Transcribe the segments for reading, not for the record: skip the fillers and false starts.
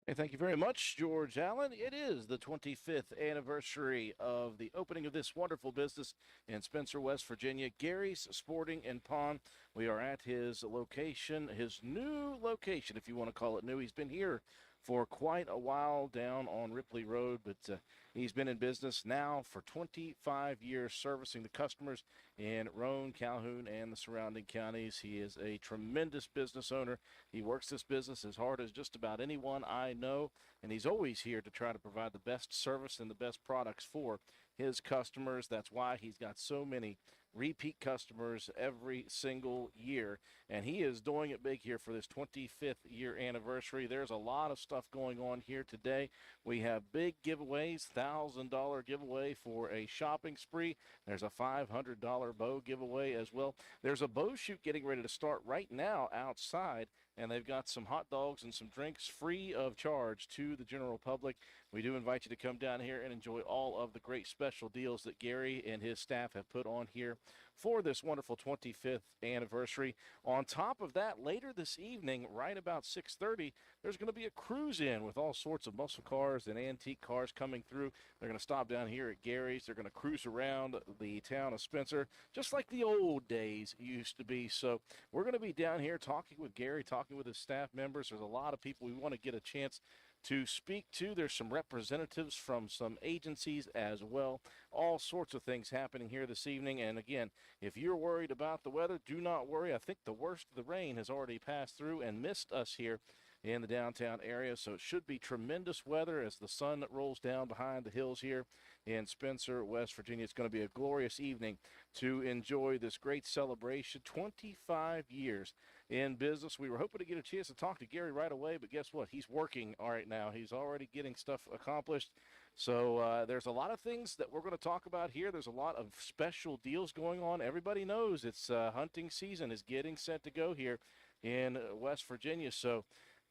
Hey, thank you very much, George Allen. It is the 25th anniversary of the opening of this wonderful business in Spencer, West Virginia, Gary's Sporting and Pawn. We are at his location, his new location, if you want to call it new. He's been here for quite a while down on Ripley Road, but he's been in business now for 25 years, servicing the customers in Roane, Calhoun, and the surrounding counties. He is a tremendous business owner. He works this business as hard as just about anyone I know, and he's always here to try to provide the best service and the best products for his customers. That's why he's got so many repeat customers every single year, and he is doing it big here for this 25th year anniversary. There's a lot of stuff going on here today. We have big giveaways, $1,000 giveaway for a shopping spree. There's a $500 bow giveaway as well. There's a bow shoot getting ready to start right now outside, and they've got some hot dogs and some drinks free of charge to the general public. We do invite you to come down here and enjoy all of the great special deals that Gary and his staff have put on here for this wonderful 25th anniversary. On top of that, later this evening, right about 6:30, there's going to be a cruise in with all sorts of muscle cars and antique cars coming through. They're going to stop down here at Gary's. They're going to cruise around the town of Spencer, just like the old days used to be. So we're going to be down here talking with Gary, talking with his staff members. There's a lot of people we want to get a chance to speak to. There's some representatives from some agencies as well. All sorts of things happening here this evening. And again, if you're worried about the weather, do not worry. I think the worst of the rain has already passed through and missed us here in the downtown area. So it should be tremendous weather as the sun rolls down behind the hills here in Spencer, West Virginia. It's going to be a glorious evening to enjoy this great celebration. 25 years in business. We were hoping to get a chance to talk to Gary right away, but guess what? He's working right now. He's already getting stuff accomplished. So there's a lot of things that we're going to talk about here. There's a lot of special deals going on. Everybody knows it's hunting season is getting set to go here in West Virginia. So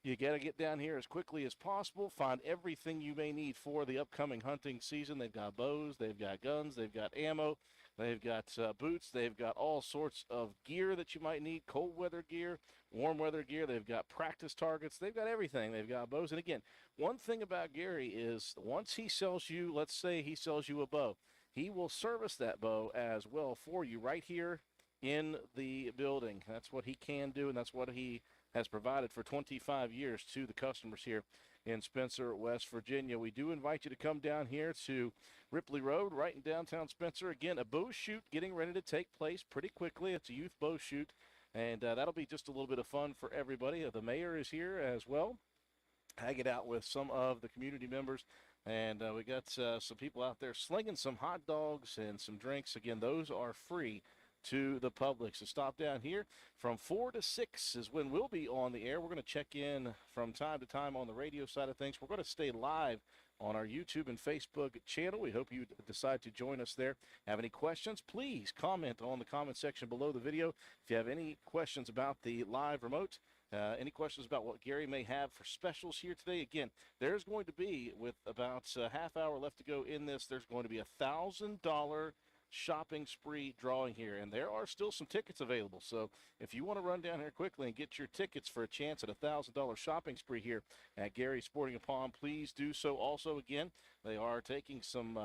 you got to get down here as quickly as possible, find everything you may need for the upcoming hunting season. They've got bows, they've got guns, they've got ammo, they've got boots, they've got all sorts of gear that you might need, cold weather gear, warm weather gear. They've got practice targets. They've got everything. They've got bows. And again, one thing about Gary is once he sells you, let's say he sells you a bow, he will service that bow as well for you right here in the building. That's what he can do, and that's what he has provided for 25 years to the customers here in Spencer, West Virginia. We do invite you to come down here to Ripley Road, right in downtown Spencer. Again, a bow shoot getting ready to take place pretty quickly. It's a youth bow shoot, and that'll be just a little bit of fun for everybody. The mayor is here as well, hanging out with some of the community members. And we got some people out there slinging some hot dogs and some drinks. Again, those are free to the public. So stop down here from 4 to 6 is when we'll be on the air. We're going to check in from time to time on the radio side of things. We're going to stay live on our YouTube and Facebook channel. We hope you decide to join us there. Have any questions, please comment on the comment section below the video. If you have any questions about the live remote, any questions about what Gary may have for specials here today? Again, there's going to be, with about a half hour left to go in this, there's going to be $1,000 shopping spree drawing here, and there are still some tickets available. So if you want to run down here quickly and get your tickets for a chance at a $1,000 shopping spree here at Gary's Sporting and Pawn, please do so. Also, again, they are taking some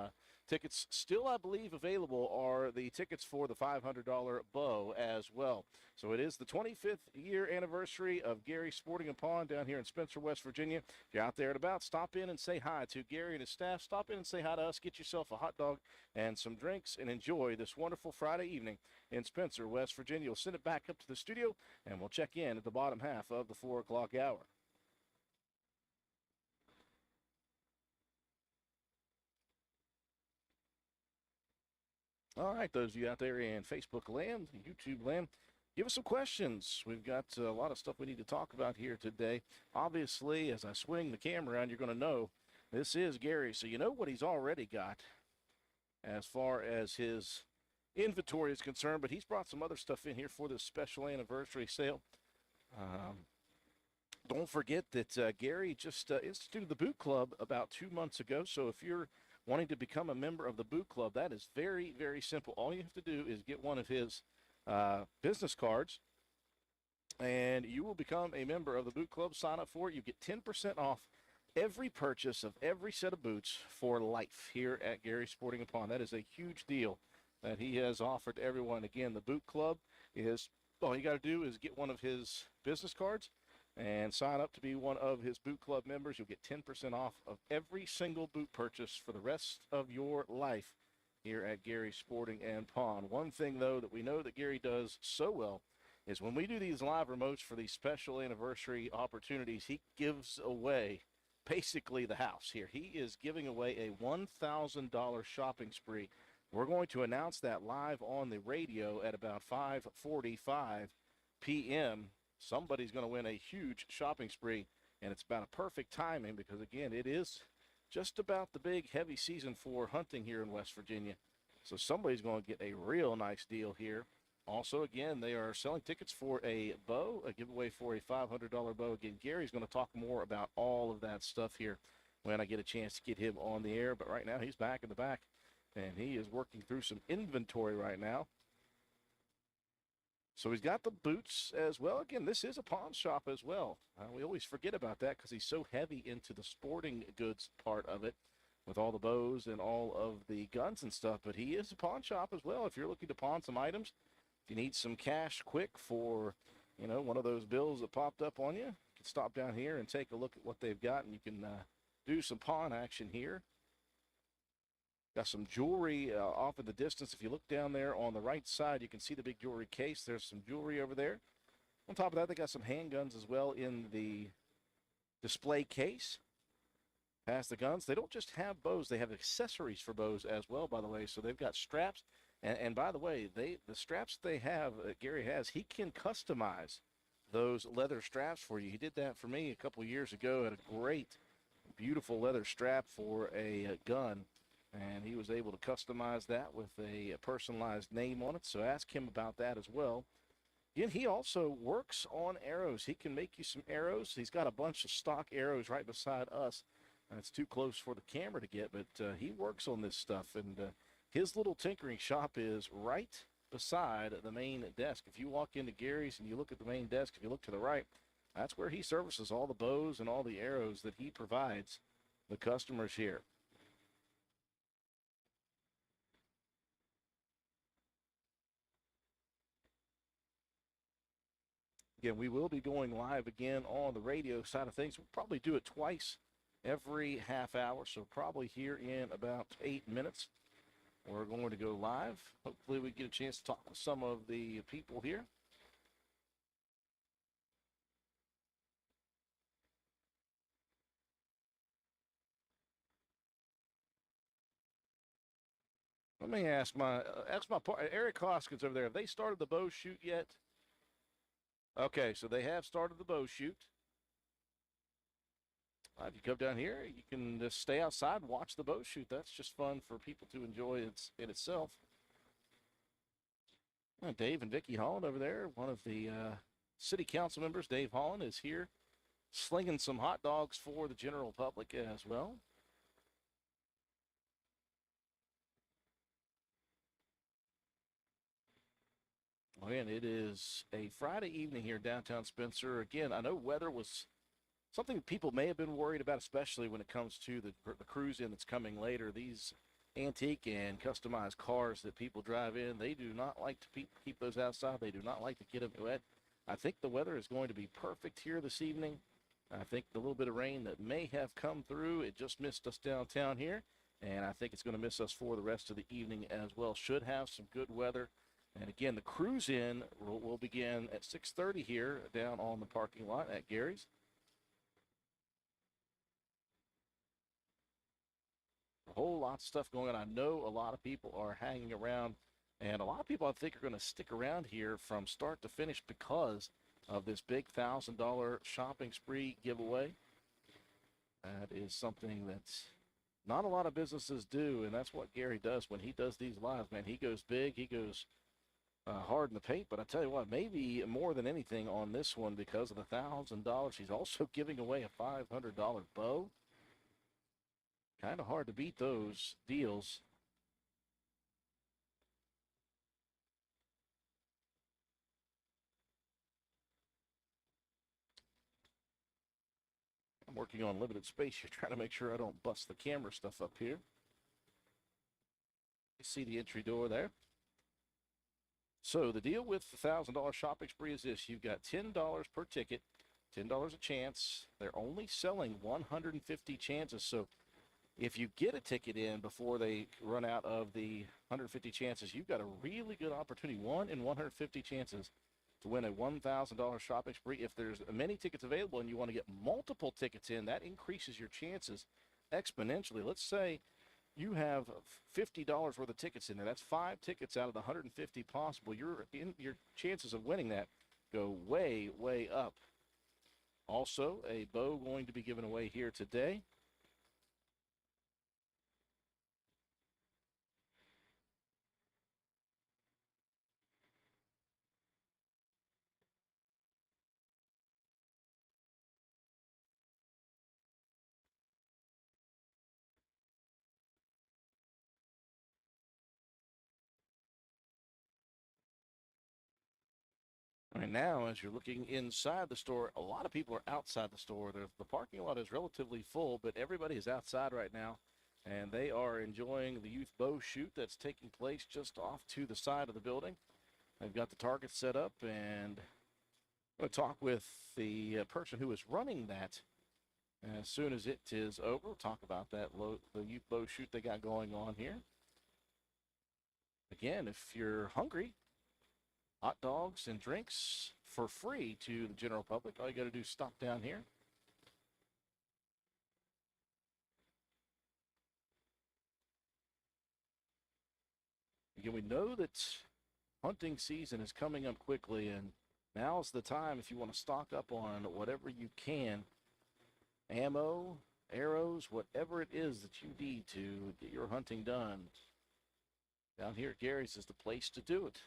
tickets still, I believe, available are the tickets for the $500 bow as well. So it is the 25th year anniversary of Gary's Sporting and Pawn down here in Spencer, West Virginia. If you're out there and about, stop in and say hi to Gary and his staff. Stop in and say hi to us. Get yourself a hot dog and some drinks and enjoy this wonderful Friday evening in Spencer, West Virginia. We'll send it back up to the studio, and we'll check in at the bottom half of the 4 o'clock hour. All right, those of you out there in Facebook land, YouTube land, give us some questions. We've got a lot of stuff we need to talk about here today. Obviously, as I swing the camera around, you're going to know this is Gary, so you know what he's already got as far as his inventory is concerned, but he's brought some other stuff in here for this special anniversary sale. Um, don't forget that Gary just instituted the Boot Club about 2 months ago, so if you're wanting to become a member of the Boot Club, that is very, very simple. All you have to do is get one of his business cards, and you will become a member of the Boot Club. Sign up for it. You get 10% off every purchase of every set of boots for life here at Gary Sporting and Pawn. That is a huge deal that he has offered to everyone. Again, the Boot Club is, all you got to do is get one of his business cards and sign up to be one of his Boot Club members. You'll get 10% off of every single boot purchase for the rest of your life here at Gary Sporting and Pawn. One thing, though, that we know that Gary does so well is when we do these live remotes for these special anniversary opportunities, he gives away basically the house here. He is giving away a $1,000 shopping spree. We're going to announce that live on the radio at about 5:45 p.m. Somebody's going to win a huge shopping spree, and it's about a perfect timing because, again, it is just about the big, heavy season for hunting here in West Virginia. So somebody's going to get a real nice deal here. Also, again, they are selling tickets for a bow, a giveaway for a $500 bow. Again, Gary's going to talk more about all of that stuff here when I get a chance to get him on the air. But right now, he's back in the back, and he is working through some inventory right now. So he's got the boots as well. Again, this is a pawn shop as well. We always forget about that because he's so heavy into the sporting goods part of it with all the bows and all of the guns and stuff. But he is a pawn shop as well. If you're looking to pawn some items, if you need some cash quick for, one of those bills that popped up on you, you can stop down here and take a look at what they've got, and you can do some pawn action here. Got some jewelry off in the distance. If you look down there on the right side, you can see the big jewelry case. There's some jewelry over there. On top of that, they got some handguns as well in the display case. Past the guns, they don't just have bows. They have accessories for bows as well, by the way. So they've got straps. And by the way, the straps they have, Gary has, he can customize those leather straps for you. He did that for me a couple years ago. Had a great, beautiful leather strap for a gun. And he was able to customize that with a personalized name on it. So ask him about that as well. Again, he also works on arrows. He can make you some arrows. He's got a bunch of stock arrows right beside us. It's too close for the camera to get, but he works on this stuff. And his little tinkering shop is right beside the main desk. If you walk into Gary's and you look at the main desk, if you look to the right, that's where he services all the bows and all the arrows that he provides the customers here. Again, we will be going live again on the radio side of things. We'll probably do it twice every half hour, so probably here in about 8 minutes, we're going to go live. Hopefully we get a chance to talk with some of the people here. Let me ask my partner, Eric Hoskins over there, have they started the bow shoot yet? Okay, so they have started the bow shoot. If you come down here, you can just stay outside and watch the bow shoot. That's just fun for people to enjoy in itself. Dave and Vicki Holland over there, one of the city council members, Dave Holland, is here slinging some hot dogs for the general public as well. And it is a Friday evening here in downtown Spencer. Again, I know weather was something people may have been worried about, especially when it comes to the cruise-in that's coming later. These antique and customized cars that people drive in, they do not like to keep those outside. They do not like to get them wet. I think the weather is going to be perfect here this evening. I think the little bit of rain that may have come through, it just missed us downtown here, and I think it's going to miss us for the rest of the evening as well. Should have some good weather. And again, the cruise-in will begin at 6:30 here down on the parking lot at Gary's. A whole lot of stuff going on. I know a lot of people are hanging around, and a lot of people I think are going to stick around here from start to finish because of this big $1,000 shopping spree giveaway. That is something that's not a lot of businesses do, and that's what Gary does when he does these lives, man. He goes big. He goes hard in the paint, but I tell you what, maybe more than anything on this one because of the $1,000, he's also giving away a $500 bow. Kind of hard to beat those deals. working on limited space here, trying to make sure I don't bust the camera stuff up here. You see the entry door there. So the deal with the $1,000 shopping spree is this. You've got $10 per ticket, $10 a chance. They're only selling 150 chances. So if you get a ticket in before they run out of the 150 chances, you've got a really good opportunity, 1 in 150 chances to win a $1,000 shopping spree. If there's many tickets available and you want to get multiple tickets in, that increases your chances exponentially. Let's say you have $50 worth of tickets in there. That's 5 tickets out of the 150 possible. Your chances of winning that go way, way up. Also, a bow going to be given away here today. Right now, as you're looking inside the store, a lot of people are outside the store. The parking lot is relatively full, but everybody is outside right now, and they are enjoying the youth bow shoot that's taking place just off to the side of the building. They've got the target set up, and I'm going to talk with the person who is running that as soon as it is over. We'll talk about that the youth bow shoot they got going on here. Again, if you're hungry, hot dogs and drinks for free to the general public. All you got to do is stop down here. Again, we know that hunting season is coming up quickly, and now's the time if you want to stock up on whatever you can. Ammo, arrows, whatever it is that you need to get your hunting done. Down here at Gary's is the place to do it.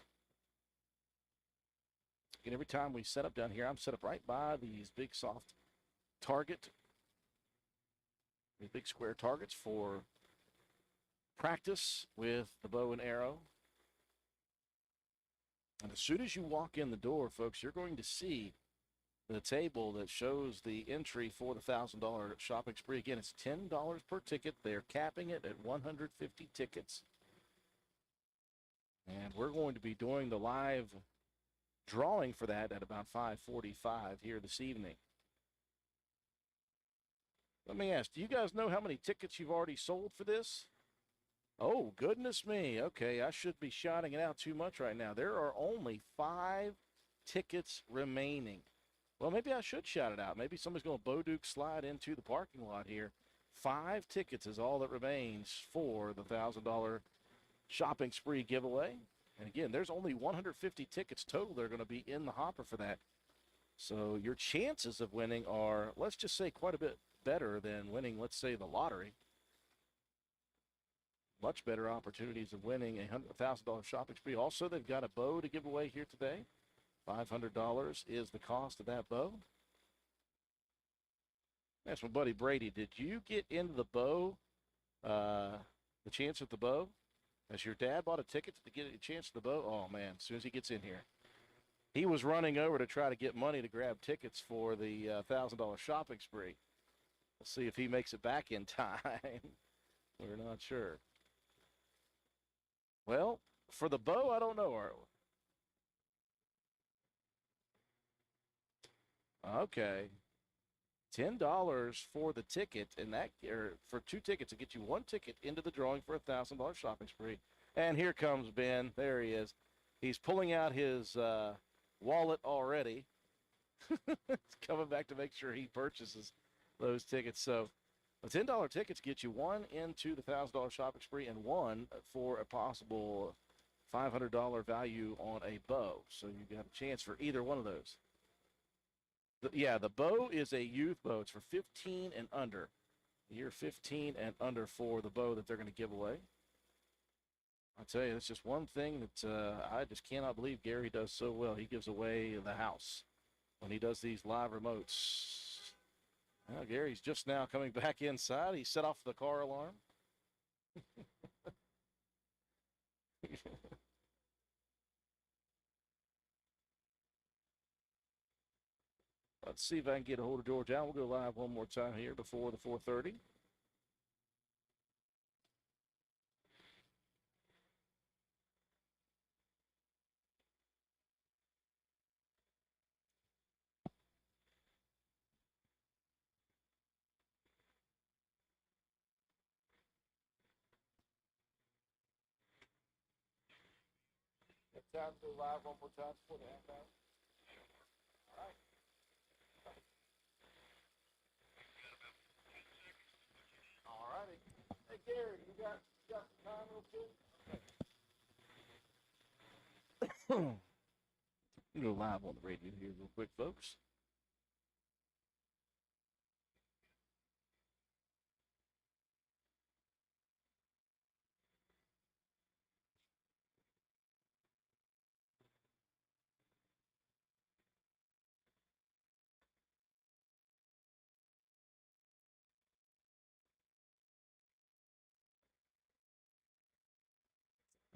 And every time we set up down here, I'm set up right by these big soft target, these big square targets for practice with the bow and arrow. And as soon as you walk in the door, folks, you're going to see the table that shows the entry for the $1,000 shopping spree. Again, it's $10 per ticket. They're capping it at 150 tickets. And we're going to be doing the live drawing for that at about 5:45 here this evening. Let me ask, do you guys know how many tickets you've already sold for this? Oh, goodness me. Okay, I should be shouting it out too much right now. There are only 5 tickets remaining. Well, maybe I should shout it out. Maybe somebody's going to Bowduke slide into the parking lot here. 5 tickets is all that remains for the $1,000 shopping spree giveaway. And again, there's only 150 tickets total that are going to be in the hopper for that. So your chances of winning are, let's just say, quite a bit better than winning, let's say, the lottery. Much better opportunities of winning a $100,000 shopping spree. Also, they've got a bow to give away here today. $500 is the cost of that bow. That's my buddy Brady. Did you get into the bow, the chance at the bow? Has your dad bought a ticket to get a chance at the bow? Oh, man, as soon as he gets in here. He was running over to try to get money to grab tickets for the $1,000 shopping spree. We'll see if he makes it back in time. We're not sure. Well, for the bow, I don't know. Okay. $10 for the ticket, and that, or for 2 tickets to get you 1 ticket into the drawing for a $1,000 shopping spree. And here comes Ben. There he is. He's pulling out his wallet already. He's coming back to make sure he purchases those tickets. So the $10 tickets get you 1 into the $1,000 shopping spree and 1 for a possible $500 value on a bow. So you got a chance for either one of those. Yeah, the bow is a youth bow. It's for 15 and under. You're 15 and under for the bow that they're going to give away. I tell you, it's just one thing that I just cannot believe Gary does so well. He gives away the house when he does these live remotes. Well, Gary's just now coming back inside. He set off the car alarm. Let's see if I can get a hold of George Allen. We'll go live one more time here before the 4:30. Time to go live one more time before the half hour. All right. All righty. Hey, Gary, you got some time real quick? We'll go live on the radio here real quick, folks.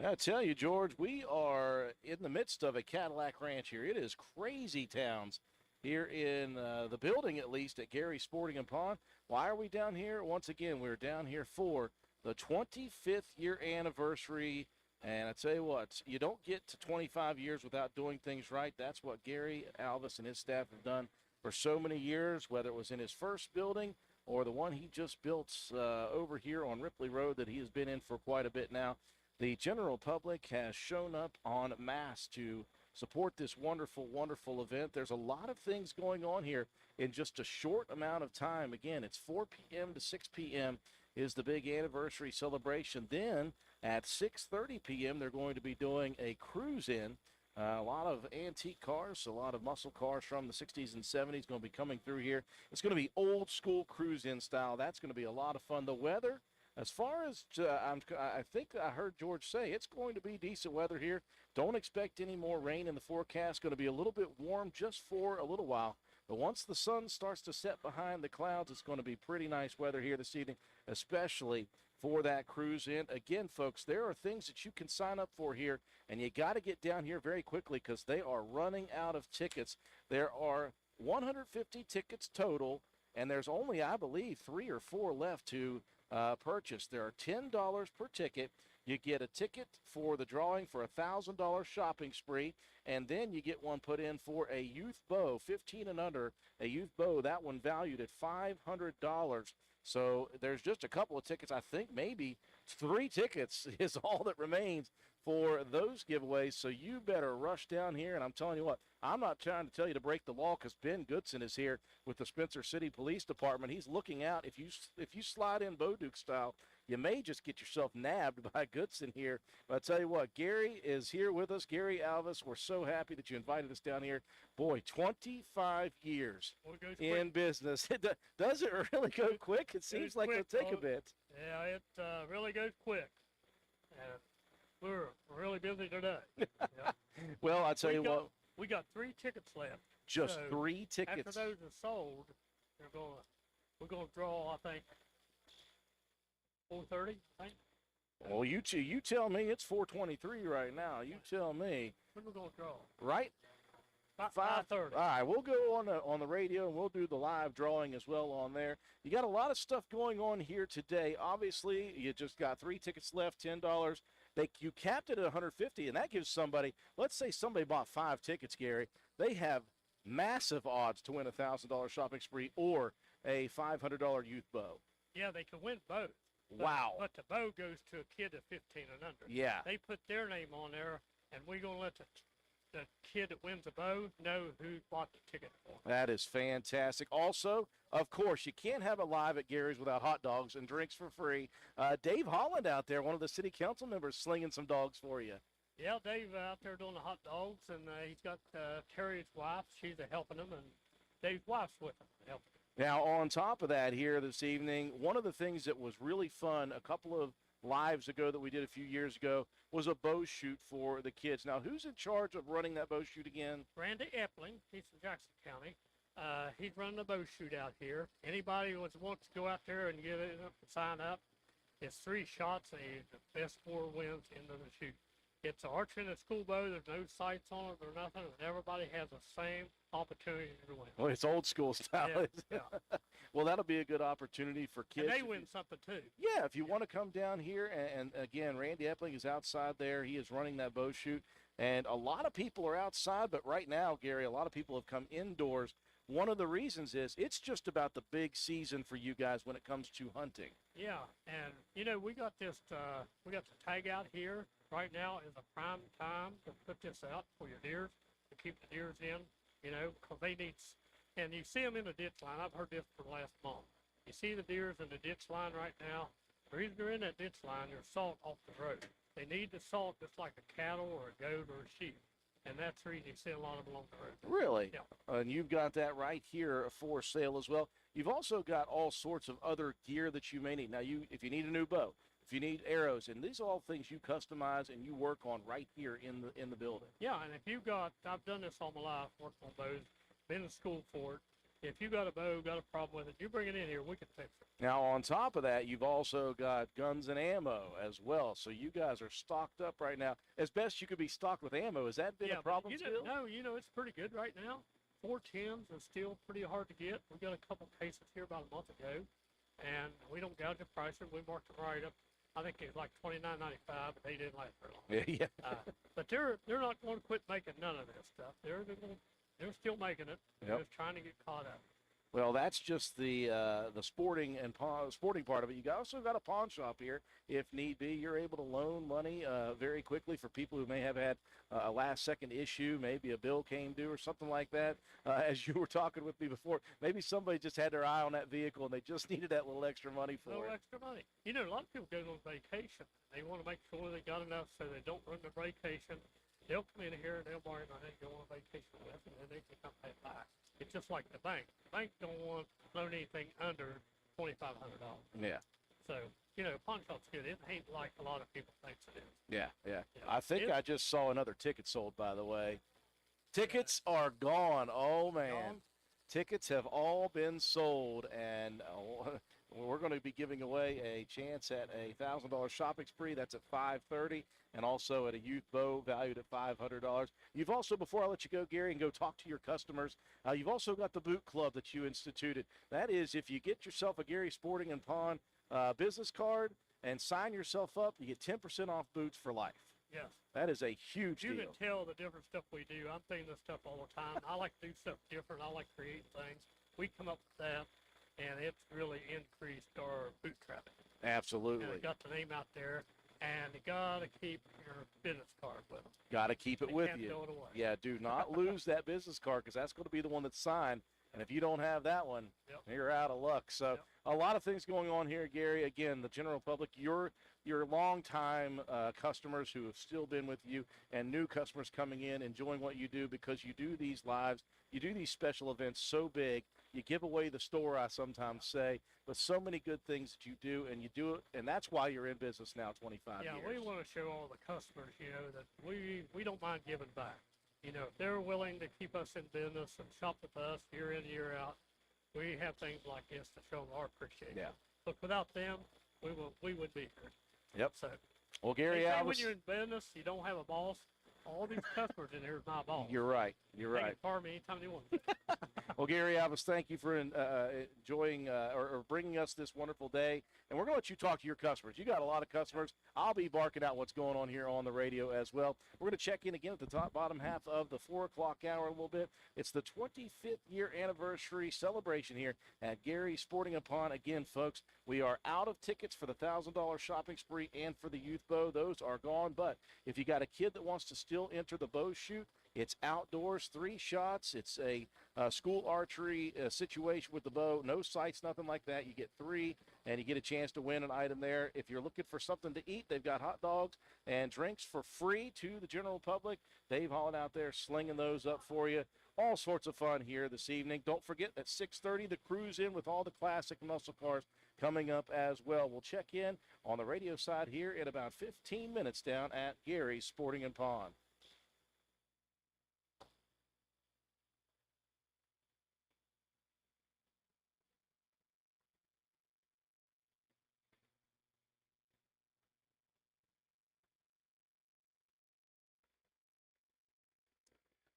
I tell you, George, we are in the midst of a Cadillac Ranch here. It is crazy towns here in the building, at least, at Gary Sporting and Pond. Why are we down here? Once again, we're down here for the 25th year anniversary. And I tell you what, you don't get to 25 years without doing things right. That's what Gary Alvis and his staff have done for so many years, whether it was in his first building or the one he just built over here on Ripley Road that he has been in for quite a bit now. The general public has shown up en masse to support this wonderful, wonderful event. There's a lot of things going on here in just a short amount of time. Again, it's 4 p.m. to 6 p.m. is the big anniversary celebration. Then at 6:30 p.m., they're going to be doing a cruise-in. A lot of antique cars, a lot of muscle cars from the 60s and 70s going to be coming through here. It's going to be old-school cruise-in style. That's going to be a lot of fun. The weather, as far as I think I heard George say, it's going to be decent weather here. Don't expect any more rain in the forecast. Going to be a little bit warm just for a little while. But once the sun starts to set behind the clouds, it's going to be pretty nice weather here this evening, especially for that cruise in. Again, folks, there are things that you can sign up for here, and you got to get down here very quickly because they are running out of tickets. There are 150 tickets total, and there's only, I believe, 3 or 4 left to purchase. There are $10 per ticket. You get a ticket for the drawing for a $1,000 shopping spree, and then you get one put in for a youth bow, 15 and under, a youth bow, that one valued at $500. So there's just a couple of tickets. I think maybe 3 tickets is all that remains for those giveaways. So you better rush down here. And I'm telling you what, I'm not trying to tell you to break the law because Ben Goodson is here with the Spencer City Police Department. He's looking out. If you slide in Boduke style, you may just get yourself nabbed by Goodson here. But I tell you what, Gary is here with us. Gary Alvis, we're so happy that you invited us down here. Boy, 25 years in business. Does it really go quick? It seems like it'll take a bit. Yeah, it really goes quick. We're really busy today. Yeah. Well, I tell you what. We got 3 tickets left. Just so 3 tickets. After those are sold, we're gonna draw, I think, 4:30, I think. Well, you tell me. It's 4:23 right now. You tell me. When we're gonna draw? Right? 5:30. All right, we'll go on the radio, and we'll do the live drawing as well on there. You got a lot of stuff going on here today. Obviously, you just got 3 tickets left, $10. You capped it at 150, and that gives somebody, let's say somebody bought 5 tickets, Gary. They have massive odds to win a $1,000 shopping spree or a $500 youth bow. Yeah, they can win both. Wow. But the bow goes to a kid of 15 and under. Yeah. They put their name on there, and we're going to let the kid that wins the bow know who bought the ticket for. That is fantastic. Also, of course, you can't have it live at Gary's without hot dogs and drinks for free. Dave Holland out there, one of the city council members, slinging some dogs for you. Yeah, Dave out there doing the hot dogs, and he's got Terry's wife. She's helping him, and Dave's wife's with him helping him. Now, on top of that here this evening, one of the things that was really fun a couple of lives ago that we did a few years ago was a bow shoot for the kids. Now, who's in charge of running that bow shoot again? Randy Epling. He's from Jackson County. He's running the bow shoot out here. Anybody who wants to go out there and get it up and sign up, it's 3 shots, and the best 4 wins into the shoot. It's archery and a school bow. There's no sights on it or nothing, and everybody has the same opportunity to win. Well, it's old school style. Yeah, isn't it? yeah. Well, that'll be a good opportunity for kids. And they if win you- something too. Yeah, if you want to come down here, and again, Randy Epling is outside there. He is running that bow shoot, and a lot of people are outside, but right now, Gary, a lot of people have come indoors. One of the reasons is it's just about the big season for you guys when it comes to hunting. Yeah, and you know we got this. We got the tag out here right now is a prime time to put this out for your deers to keep the deers in. You know, because they need. And you see them in the ditch line. I've heard this for the last month. You see the deers in the ditch line right now. The reason they're in that ditch line, there's salt off the road. They need the salt just like a cattle or a goat or a sheep. And that's the reason you see a lot of them along the road. Really? Yeah. And you've got that right here for sale as well. You've also got all sorts of other gear that you may need. Now, if you need a new bow, if you need arrows, and these are all things you customize and you work on right here in the building. Yeah, and if you got, I've done this all my life, worked on bows, been in school for it. If you got a bow, got a problem with it, you bring it in here, we can fix it. Now, on top of that, you've also got guns and ammo as well. So you guys are stocked up right now. As best you could be stocked with ammo. Has that been a but problem you still? No, it's pretty good right now. 410s are still pretty hard to get. We got a couple cases here about a month ago, and we don't gouge the prices. We marked them right up. I think it was like $29.95, but they didn't last very long. Yeah. But they're not going to quit making none of this stuff. They're still making it. They're Yep. just trying to get caught up. Well, that's just the sporting and sporting part of it. You also got a pawn shop here. If need be, you're able to loan money very quickly for people who may have had a last-second issue, maybe a bill came due or something like that. As you were talking with me before, maybe somebody just had their eye on that vehicle and they just needed that little extra money for No it. extra money. You know, a lot of people go on vacation. They want to make sure they got enough so they don't ruin their vacation. They'll come in here and they'll borrow money and go on vacation with, and then they can come pay it back. It's just like the bank. The bank don't want to loan anything under $2,500. Yeah. So, you know, pawn shop's good. It ain't like a lot of people think it is. Yeah. Yeah. I think It's I just saw another ticket sold, by the way. Tickets are gone. Oh, man. gone. Tickets have all been sold, and we're going to be giving away a chance at a $1,000 shopping spree. That's at 5:30, and also at a youth bow valued at $500. You've also, before I let you go, Gary, and go talk to your customers, you've also got the boot club that you instituted. That is, if you get yourself a Gary Sporting and Pawn business card and sign yourself up, you get 10% off boots for life. Yes. That is a huge You deal. can tell the different stuff we do. I'm thinking this stuff all the time. I like to do stuff different. I like creating things. We come up with that, and it's really increased our boot traffic. And Absolutely. it got the name out there, and you got to keep your business card with them. Got to keep it They with can't you. throw it away. Yeah, do not lose that business card because that's going to be the one that's signed. And if you don't have that one, Yep. you're out of luck. So Yep. a lot of things going on here, Gary. Again, the general public, your longtime customers who have still been with you, and new customers coming in, enjoying what you do because you do these lives, you do these special events so big. You give away the store, I sometimes say, but so many good things that you do, and you do it, and that's why you're in business now 25 Yeah, years. we want to show all the customers, that we don't mind giving back. If they're willing to keep us in business and shop with us year in, year out, we have things like this to show them our appreciation. Yeah. But without them, we would be here. Yep. So Well, they Gary say when Alvis, you're in business, you don't have a boss. All these customers in here is my boss. you're right. You're They right. can fire me anytime they want. Well, Gary Alvis, thank you for enjoying or bringing us this wonderful day. And we're going to let you talk to your customers. You got a lot of customers. I'll be barking out what's going on here on the radio as well. We're going to check in again at the bottom half of the 4 o'clock hour a little bit. It's the 25th year anniversary celebration here at Gary Sporting and Pawn. Again, folks, we are out of tickets for the $1,000 shopping spree and for the youth bow. Those are gone. But if you got a kid that wants to still enter the bow shoot, it's outdoors, 3 shots. It's a school archery situation with the bow. No sights, nothing like that. You get 3, and you get a chance to win an item there. If you're looking for something to eat, they've got hot dogs and drinks for free to the general public. Dave Holland out there slinging those up for you. All sorts of fun here this evening. Don't forget at 6:30, the cruise in with all the classic muscle cars coming up as well. We'll check in on the radio side here in about 15 minutes down at Gary's Sporting and Pawn.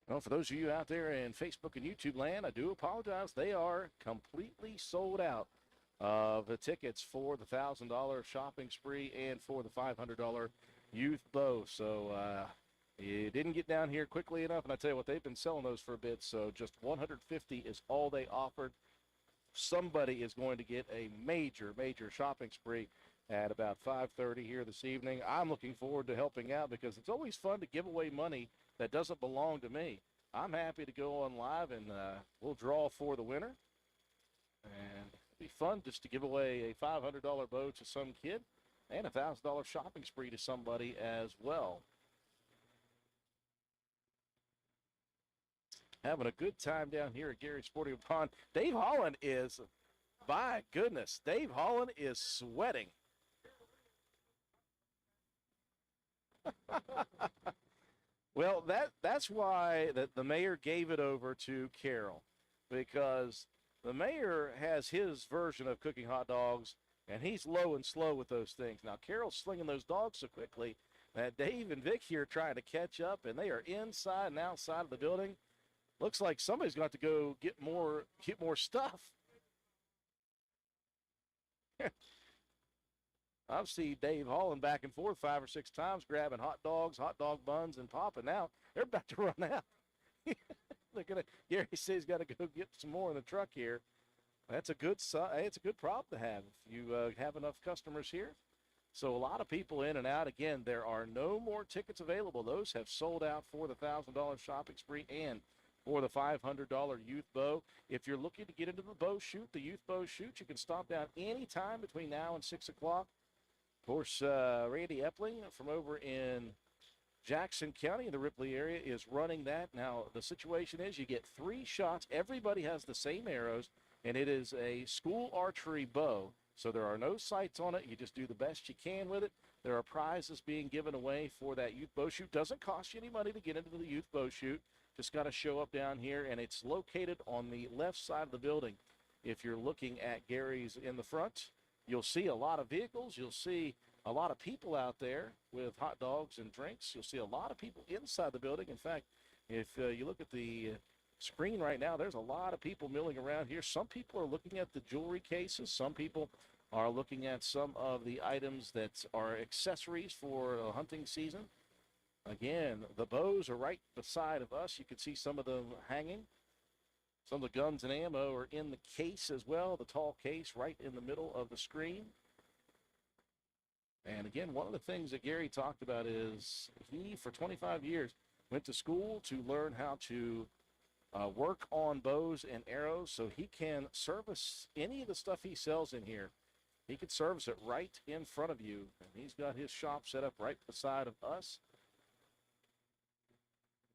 Well, for those of you out there in Facebook and YouTube land, I do apologize. They are completely sold out of the tickets for the $1,000 shopping spree and for the $500 youth bow. So you didn't get down here quickly enough, and I tell you what, they've been selling those for a bit. So just 150 is all they offered. Somebody is going to get a major shopping spree at about 5:30 here this evening. I'm looking forward to helping out because it's always fun to give away money that doesn't belong to me. I'm happy to go on live and we'll draw for the winner. And it'll be fun just to give away a $500 bow to some kid and a $1,000 shopping spree to somebody as well. Having a good time down here at Gary Sporting Pond. Dave Holland is, my goodness, Dave Holland is sweating. Well, that's why the mayor gave it over to Carol, because the mayor has his version of cooking hot dogs, and he's low and slow with those things. Now, Carol's slinging those dogs so quickly that Dave and Vic here are trying to catch up, and they are inside and outside of the building. Looks like somebody's got to go get more stuff. I've seen Dave Holland back and forth 5 or 6 times, grabbing hot dogs, hot dog buns, and popping. Now they're about to run out. Gary says he's got to go get some more in the truck here. That's a good it's a good problem to have if you have enough customers here. So a lot of people in and out. Again, there are no more tickets available. Those have sold out for the $1,000 shopping spree and for the $500 youth bow. If you're looking to get into the bow shoot, the youth bow shoot, you can stop down anytime between now and 6 o'clock. Of course, Randy Epling from over in Jackson County in the Ripley area is running that. Now, the situation is you get 3 shots. Everybody has the same arrows, and it is a school archery bow. So there are no sights on it. You just do the best you can with it. There are prizes being given away for that youth bow shoot. Doesn't cost you any money to get into the youth bow shoot. Just got to show up down here, and it's located on the left side of the building. If you're looking at Gary's in the front, you'll see a lot of vehicles. You'll see a lot of people out there with hot dogs and drinks. You'll see a lot of people inside the building. In fact, if you look at the screen right now, there's a lot of people milling around here. Some people are looking at the jewelry cases. Some people are looking at some of the items that are accessories for a hunting season. Again, the bows are right beside of us. You can see some of them hanging. Some of the guns and ammo are in the case as well, the tall case right in the middle of the screen. And again, one of the things that Gary talked about is he, for 25 years, went to school to learn how to work on bows and arrows so he can service any of the stuff he sells in here. He could service it right in front of you. And he's got his shop set up right beside of us.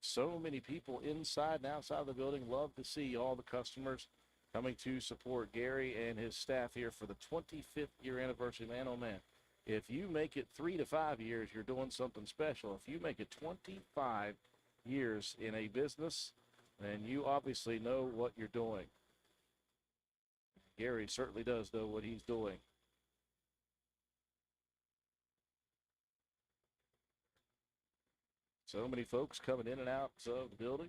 So many people inside and outside of the building. Love to see all the customers coming to support Gary and his staff here for the 25th year anniversary. Man, oh man, if you make it 3 to 5 years, you're doing something special. If you make it 25 years in a business, then you obviously know what you're doing. Gary certainly does know what he's doing. So many folks coming in and out of the building.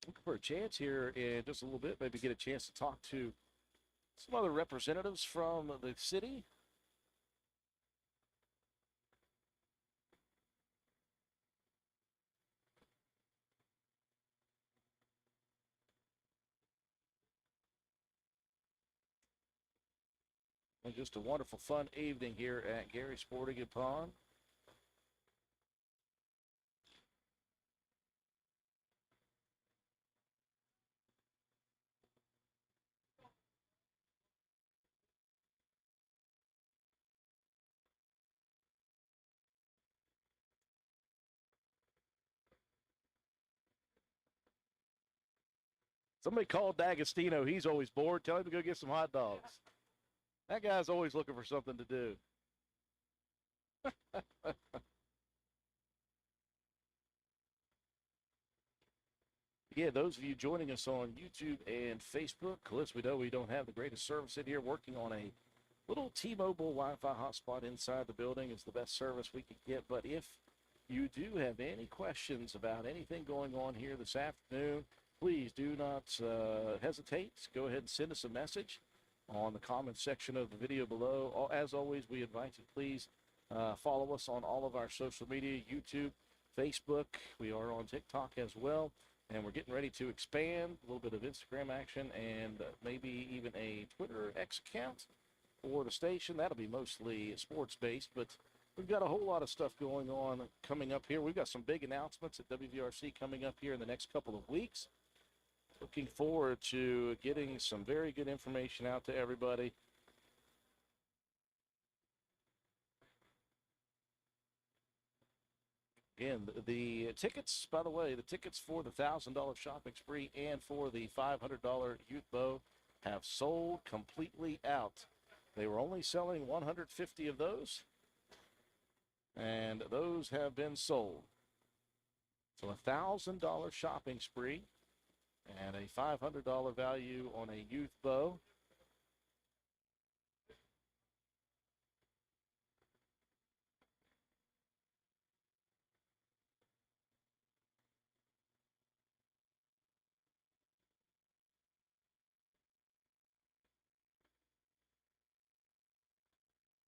Looking for a chance here in just a little bit, maybe get a chance to talk to some other representatives from the city. And just a wonderful, fun evening here at Gary Sporting and Pond. Somebody called D'Agostino. He's always bored. Tell him to go get some hot dogs. That guy's always looking for something to do. Yeah, those of you joining us on YouTube and Facebook, listen, we know we don't have the greatest service in here. Working on a little T-Mobile Wi-Fi hotspot inside the building is the best service we could get. But if you do have any questions about anything going on here this afternoon, please do not hesitate. Go ahead and send us a message on the comment section of the video below. As always, we invite you, please follow us on all of our social media, YouTube, Facebook. We are on TikTok as well. And we're getting ready to expand a little bit of Instagram action and maybe even a Twitter X account for the station. That'll be mostly sports-based, but we've got a whole lot of stuff going on coming up here. We've got some big announcements at WVRC coming up here in the next couple of weeks. Looking forward to getting some very good information out to everybody. Again, the tickets, by the way, the tickets for the $1,000 shopping spree and for the $500 youth bow have sold completely out. They were only selling 150 of those, and those have been sold. So a $1,000 shopping spree and a $500 value on a youth bow.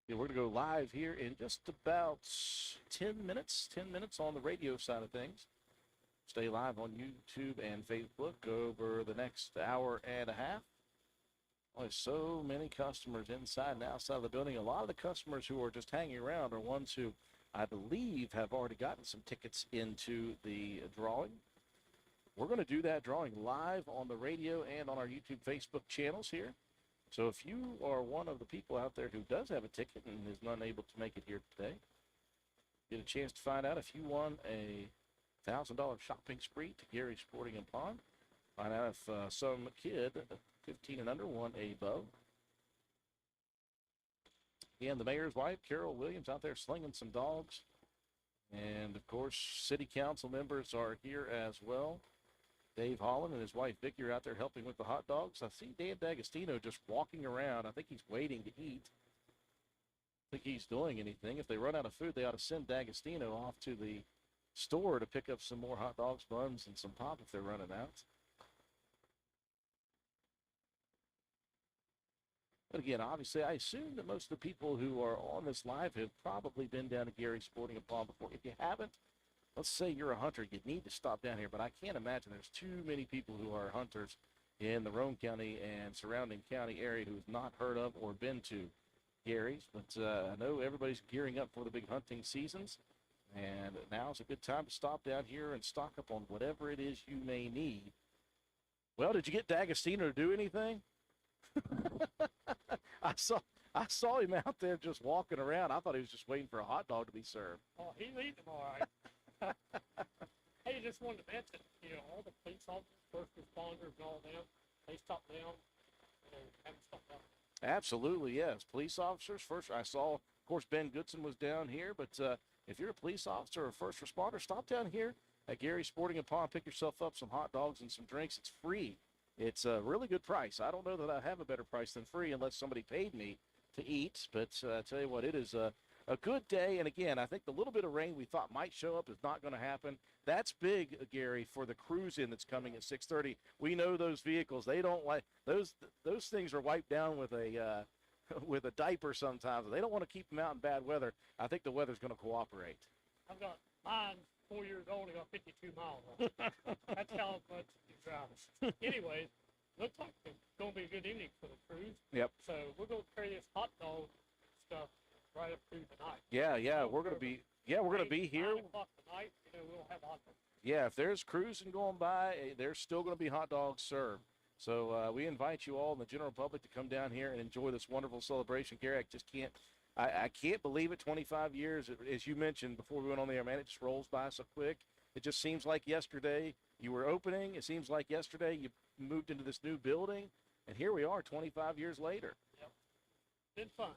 Yeah, we're going to go live here in just about 10 minutes on the radio side of things. Stay live on YouTube and Facebook over the next hour and a half. There's so many customers inside and outside of the building. A lot of the customers who are just hanging around are ones who I believe have already gotten some tickets into the drawing. We're going to do that drawing live on the radio and on our YouTube, Facebook channels here. So if you are one of the people out there who does have a ticket and is not able to make it here today, get a chance to find out if you won a $1,000 shopping spree to Gary Sporting and Pawn. Find out if some kid, 15 and under, won a bow. Again, the mayor's wife, Carol Williams, out there slinging some dogs. And, of course, city council members are here as well. Dave Holland and his wife Vicki are out there helping with the hot dogs. I see Dan D'Agostino just walking around. I think he's waiting to eat. I think he's doing anything. If they run out of food, they ought to send D'Agostino off to the store to pick up some more hot dogs, buns, and some pop if they're running out. But again, obviously, I assume that most of the people who are on this live have probably been down to Gary Sporting and Pawn before. If you haven't, let's say you're a hunter, you need to stop down here, but I can't imagine there's too many people who are hunters in the Roane County and surrounding county area who have not heard of or been to Gary's. But I know everybody's gearing up for the big hunting seasons, and now's a good time to stop down here and stock up on whatever it is you may need. Well, did you get D'Agostino to do anything? I saw him out there just walking around. I thought he was just waiting for a hot dog to be served. Oh, he's eating them all right. Hey, just wanted to mention, all the police officers, first responders, and all them, they stop down and haven't stopped down. Absolutely, yes. Police officers first. I saw, of course, Ben Goodson was down here, but if you're a police officer or a first responder, stop down here at Gary Sporting and Pawn. Pick yourself up some hot dogs and some drinks. It's free. It's a really good price. I don't know that I have a better price than free unless somebody paid me to eat, but I tell you what, it is a good day. And again, I think the little bit of rain we thought might show up is not going to happen. That's big, Gary, for the cruise-in that's coming at 6:30. We know those vehicles. They don't like those things are wiped down with a with a diaper sometimes. They don't want to keep them out in bad weather. I think the weather's going to cooperate. I've got mine 4 years old and got 52 miles on it. That's how much he drives. Anyways, looks like it's going to be a good evening for the cruise. Yep. So we're going to carry this hot dog stuff right up through tonight. Yeah, we're going to be here. 9 o'clock tonight, we'll have hot dogs. Yeah, if there's cruising going by, there's still going to be hot dogs served. So we invite you all in the general public to come down here and enjoy this wonderful celebration. Gary, I can't believe it. 25 years, as you mentioned before we went on the air, man, it just rolls by so quick. It just seems like yesterday you were opening. It seems like yesterday you moved into this new building, and here we are 25 years later. Yep. Been fun.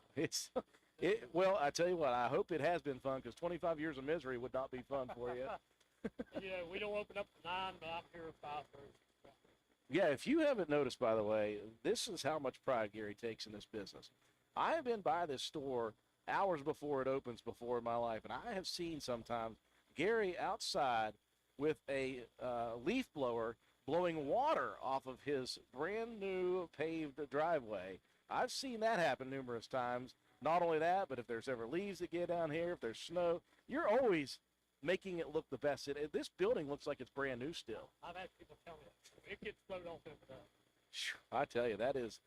Well, I tell you what, I hope it has been fun, because 25 years of misery would not be fun for you. We don't open up at 9, but I'm here at 5:30. Yeah, if you haven't noticed, by the way, this is how much pride Gary takes in this business. I have been by this store hours before it opens before in my life, and I have seen sometimes Gary outside with a leaf blower blowing water off of his brand new paved driveway. I've seen that happen numerous times. Not only that, but if there's ever leaves that get down here, if there's snow, you're always making it look the best. This building looks like it's brand new still. I've had people tell me it gets blowed off every day. I tell you, that is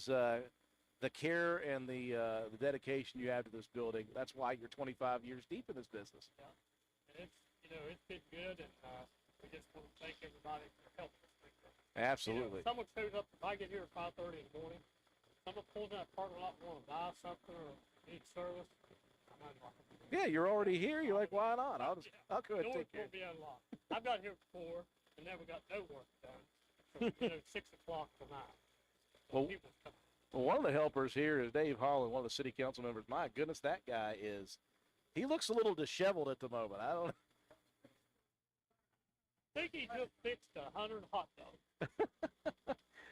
the care and the dedication you have to this building. That's why you're 25 years deep in this business. Yeah, and it's been good, and we just want to thank everybody for helping us. Absolutely. Someone shows up, if I get here at 5:30 in the morning, someone pulls in that parking lot and want to buy something or need service, I'm unlocking. Yeah, you're already here. You're like, why not? I'll go ahead and Doors take care. will be unlocked. I've got here before and never got no work done. So, 6 o'clock till 9. So Well, people's coming. Well, one of the helpers here is Dave Holland, one of the city council members. My goodness, that guy he looks a little disheveled at the moment. I don't I think he just fixed 100 hot dogs.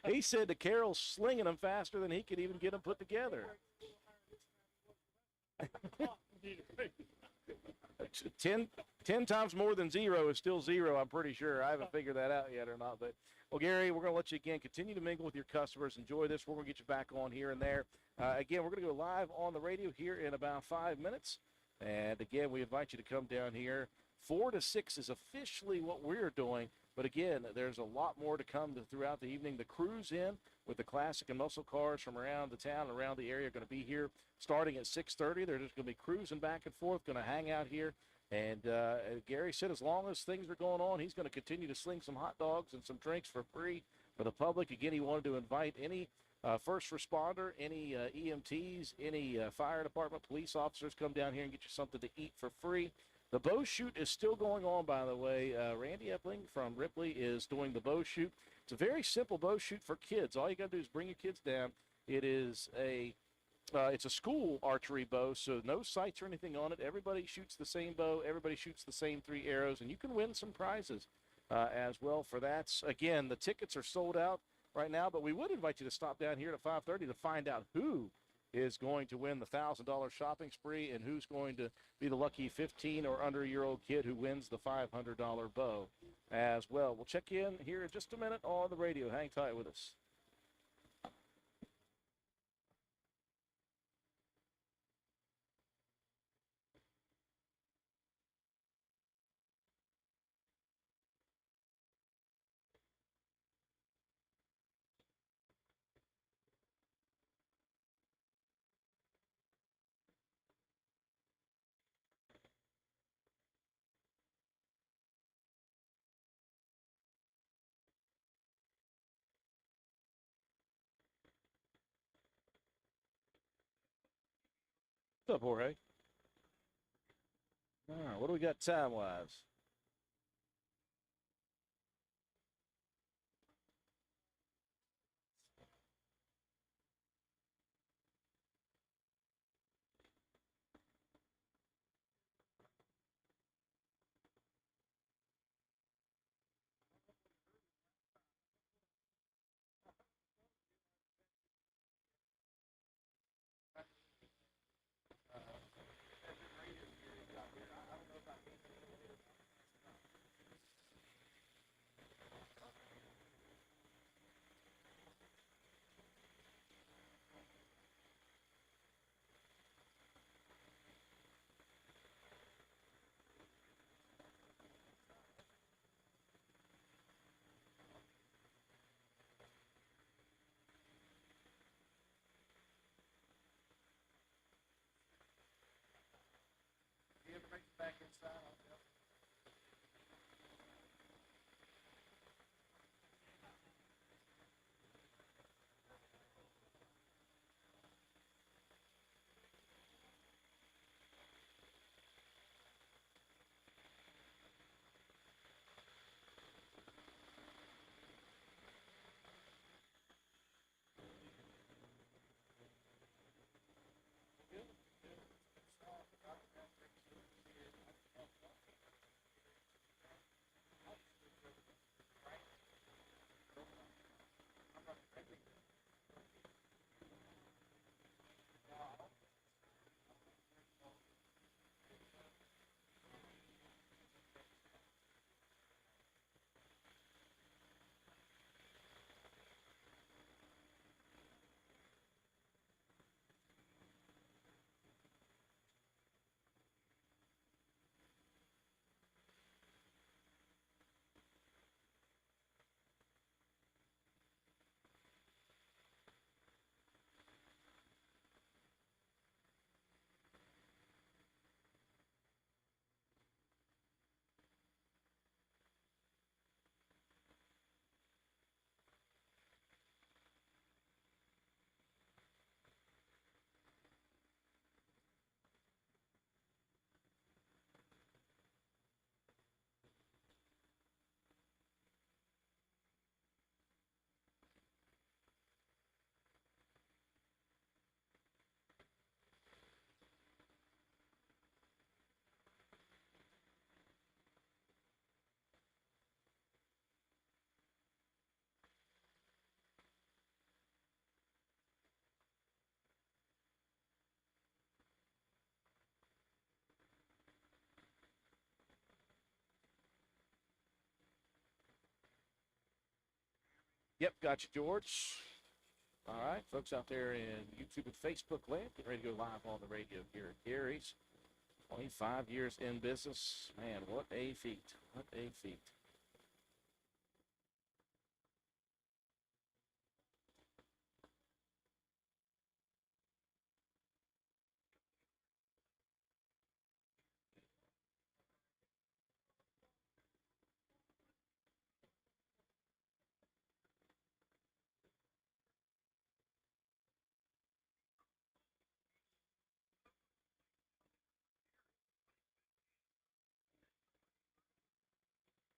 He said the Carol's slinging them faster than he could even get them put together. 10 times more than zero is still zero, I'm pretty sure. I haven't figured that out yet or not. But, well, Gary, we're going to let you again continue to mingle with your customers. Enjoy this. We're going to get you back on here and there. Again, we're going to go live on the radio here in about 5 minutes. And, again, we invite you to come down here. 4 to 6 is officially what we're doing. But, again, there's a lot more to come throughout the evening. The crews in with the classic and muscle cars from around the town, around the area, are going to be here starting at 6:30. They're just going to be cruising back and forth, going to hang out here. And Gary said as long as things are going on, he's going to continue to sling some hot dogs and some drinks for free for the public. Again, he wanted to invite any first responder, any EMTs, any fire department, police officers, come down here and get you something to eat for free. The bow shoot is still going on, by the way. Randy Epling from Ripley is doing the bow shoot. It's a very simple bow shoot for kids. All you got to do is bring your kids down. It is it's a school archery bow, so no sights or anything on it. Everybody shoots the same bow. Everybody shoots the same 3 arrows, and you can win some prizes as well for that. Again, the tickets are sold out right now, but we would invite you to stop down here at 5:30 to find out who is going to win the $1,000 shopping spree and who's going to be the lucky 15 or under-year-old kid who wins the $500 bow as well. We'll check you in here in just a minute on the radio. Hang tight with us. What's up, Jorge? All right, what do we got time-wise? Yep, got you, George. All right, folks out there in YouTube and Facebook land, get ready to go live on the radio here at Gary's. 25 years in business. Man, what a feat. What a feat.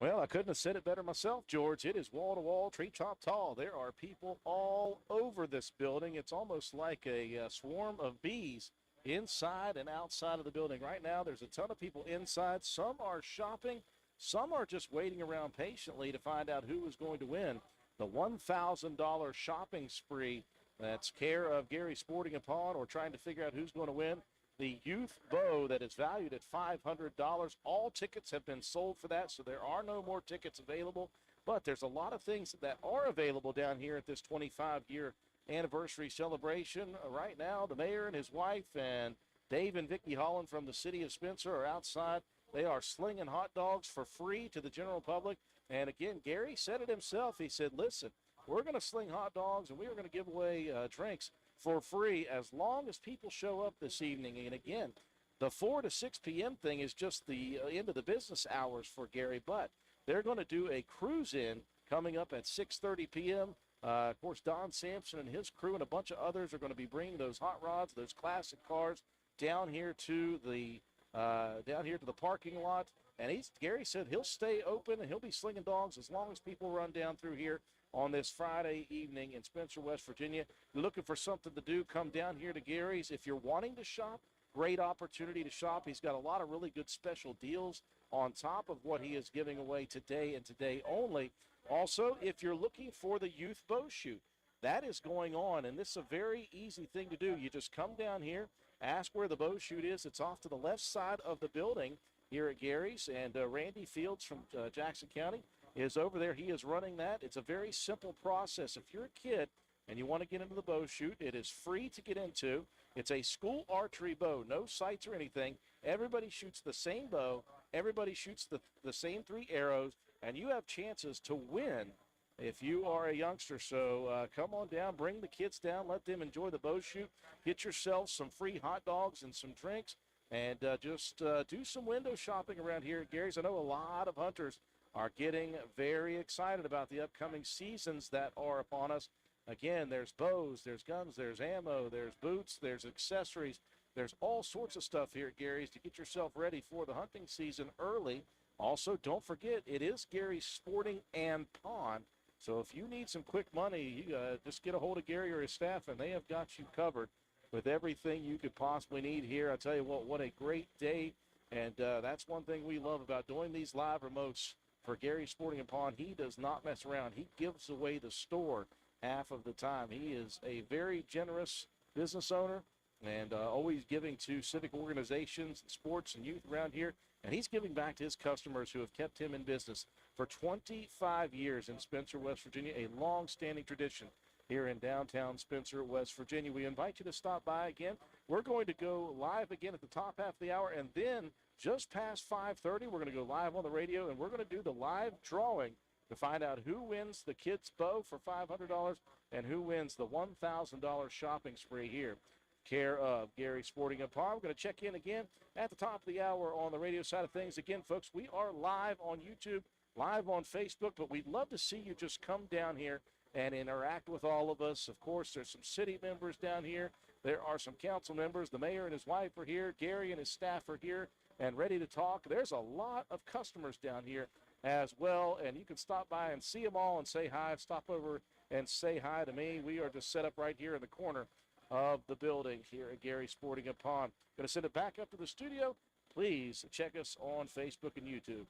Well, I couldn't have said it better myself, George. It is wall to wall, treetop tall. There are people all over this building. It's almost like a swarm of bees inside and outside of the building. Right now, there's a ton of people inside. Some are shopping, some are just waiting around patiently to find out who is going to win the $1,000 shopping spree. That's care of Gary Sporting Upon, or trying to figure out who's going to win the youth bow that is valued at $500. All tickets have been sold for that, so there are no more tickets available. But there's a lot of things that are available down here at this 25-year anniversary celebration. Right now, the mayor and his wife and Dave and Vicki Holland from the city of Spencer are outside. They are slinging hot dogs for free to the general public. And again, Gary said it himself. He said, listen, we're going to sling hot dogs and we are going to give away drinks for free as long as people show up this evening. And again, the 4 to 6 p.m. thing is just the end of the business hours for Gary, but they're going to do a cruise-in coming up at 6:30 p.m. Of course, Don Sampson and his crew and a bunch of others are going to be bringing those hot rods, those classic cars, down here to the parking lot. And Gary said he'll stay open and he'll be slinging dogs as long as people run down through here on this Friday evening in Spencer, West Virginia. You're looking for something to do, come down here to Gary's. If you're wanting to shop, great opportunity to shop. He's got a lot of really good special deals on top of what he is giving away today and today only. Also, if you're looking for the youth bow shoot, that is going on, and this is a very easy thing to do. You just come down here, ask where the bow shoot is. It's off to the left side of the building here at Gary's, and Randy Fields from Jackson County is over there. He is running that. It's a very simple process. If you're a kid and you want to get into the bow shoot, it is free to get into. It's a school archery bow, no sights or anything. Everybody shoots the same bow. Everybody shoots the same 3 arrows, and you have chances to win if you are a youngster. So come on down, bring the kids down, let them enjoy the bow shoot. Get yourself some free hot dogs and some drinks, and just do some window shopping around here at Gary's. I know a lot of hunters are getting very excited about the upcoming seasons that are upon us. Again, there's bows, there's guns, there's ammo, there's boots, there's accessories. There's all sorts of stuff here at Gary's to get yourself ready for the hunting season early. Also, don't forget, it is Gary's Sporting and Pawn. So if you need some quick money, you just get a hold of Gary or his staff, and they have got you covered with everything you could possibly need here. I tell you what a great day. And that's one thing we love about doing these live remotes for Gary Sporting and Pawn. He does not mess around. He gives away the store half of the time. He is a very generous business owner and always giving to civic organizations, sports, and youth around here. And he's giving back to his customers who have kept him in business for 25 years in Spencer, West Virginia, a long-standing tradition here in downtown Spencer, West Virginia. We invite you to stop by again. We're going to go live again at the top half of the hour, and then just past 5:30, we're going to go live on the radio, and we're going to do the live drawing to find out who wins the kids' bow for $500 and who wins the $1,000 shopping spree here. Care of Gary Sporting and Pawn. We're going to check in again at the top of the hour on the radio side of things. Again, folks, we are live on YouTube, live on Facebook, but we'd love to see you just come down here and interact with all of us. Of course, there's some city members down here. There are some council members. The mayor and his wife are here. Gary and his staff are here and ready to talk. There's a lot of customers down here as well, and you can stop by and see them all and say hi. Stop over and say hi to me. We are just set up right here in the corner of the building here at Gary Sporting and Pawn. Going to send it back up to the studio. Please check us on Facebook and YouTube.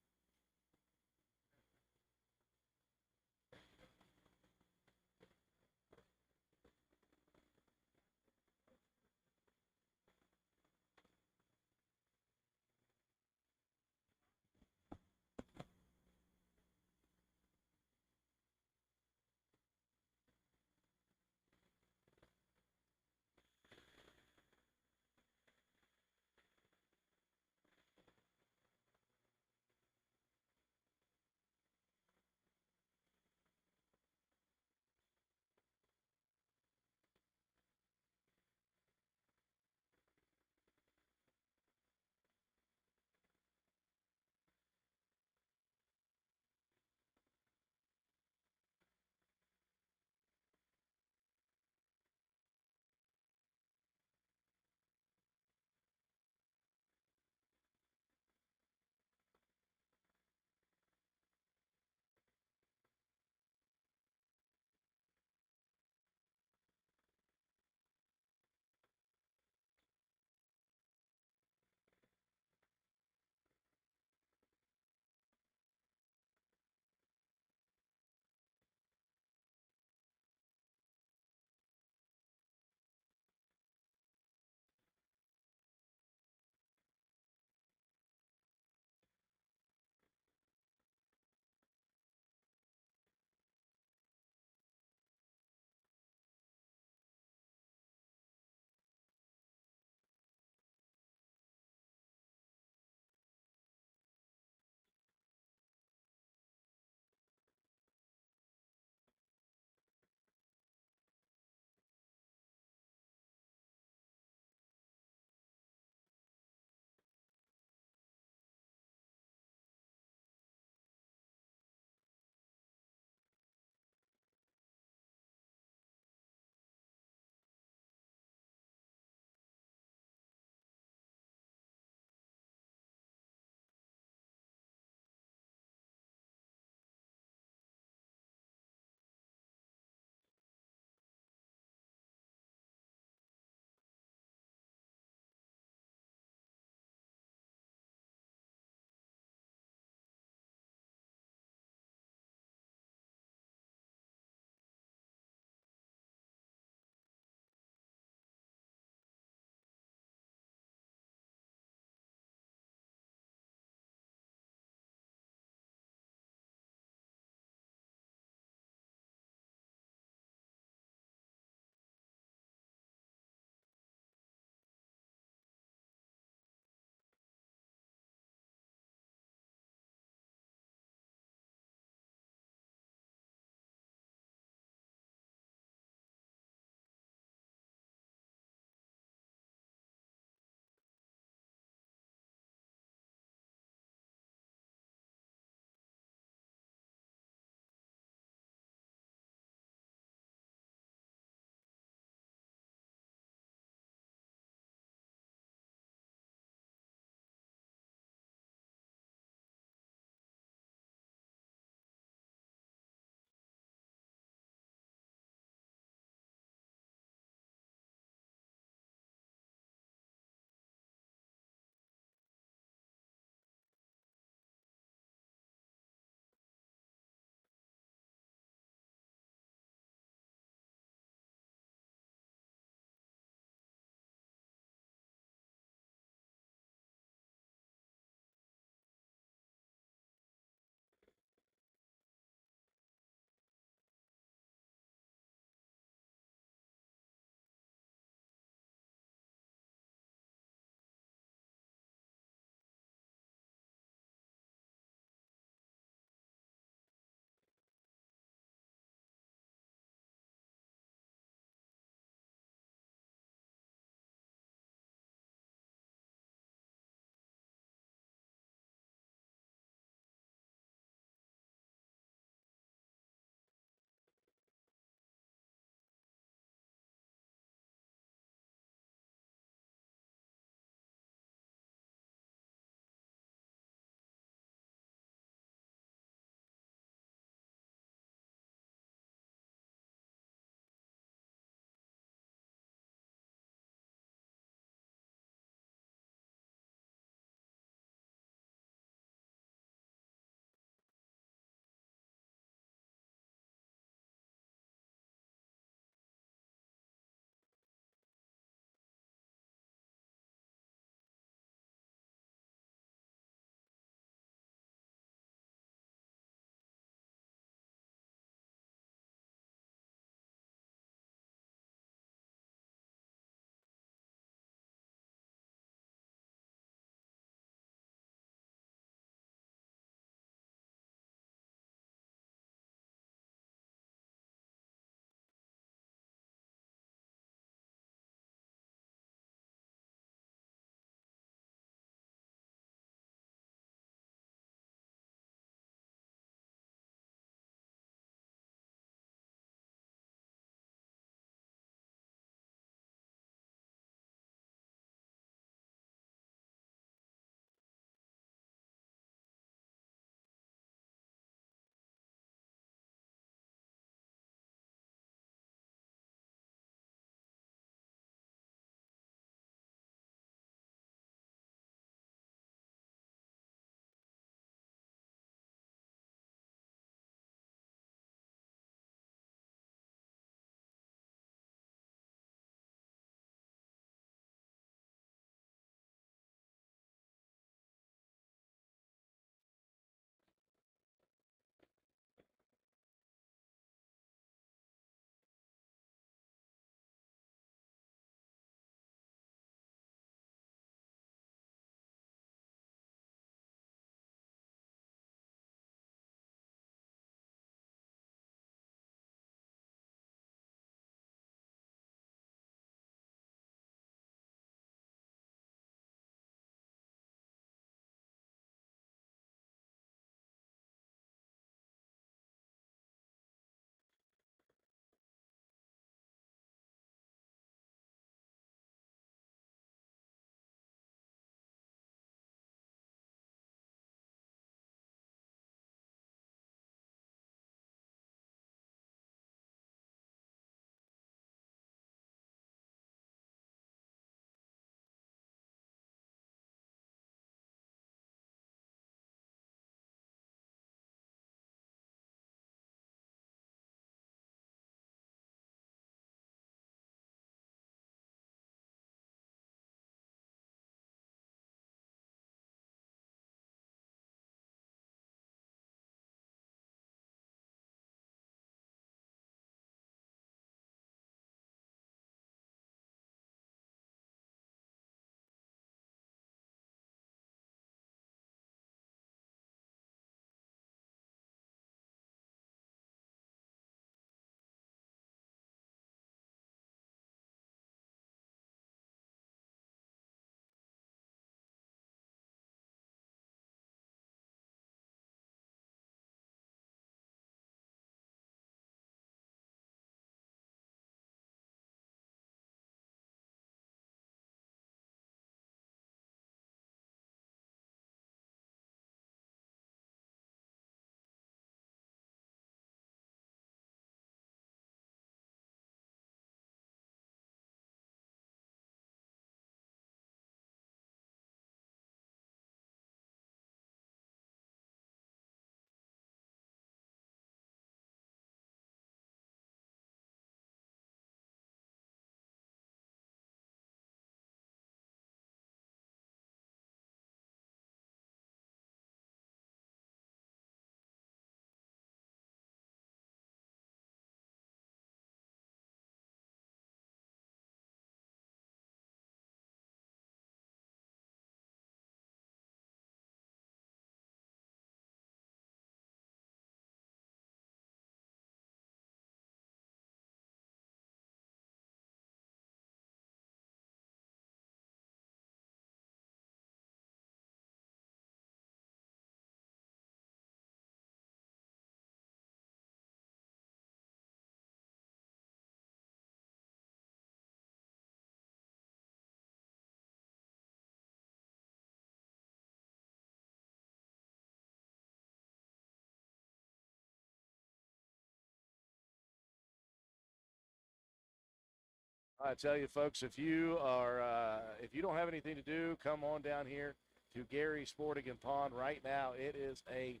I tell you, folks, if you don't have anything to do, come on down here to Gary Sporting and Pawn right now. It is a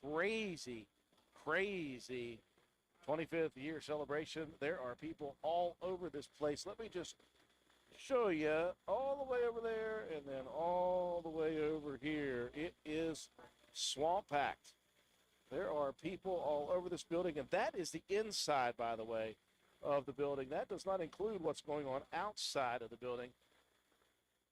crazy, crazy 25th year celebration. There are people all over this place. Let me just show you all the way over there and then all the way over here. It is swamp packed. There are people all over this building, and that is the inside, by the way, of the building. That does not include what's going on outside of the building.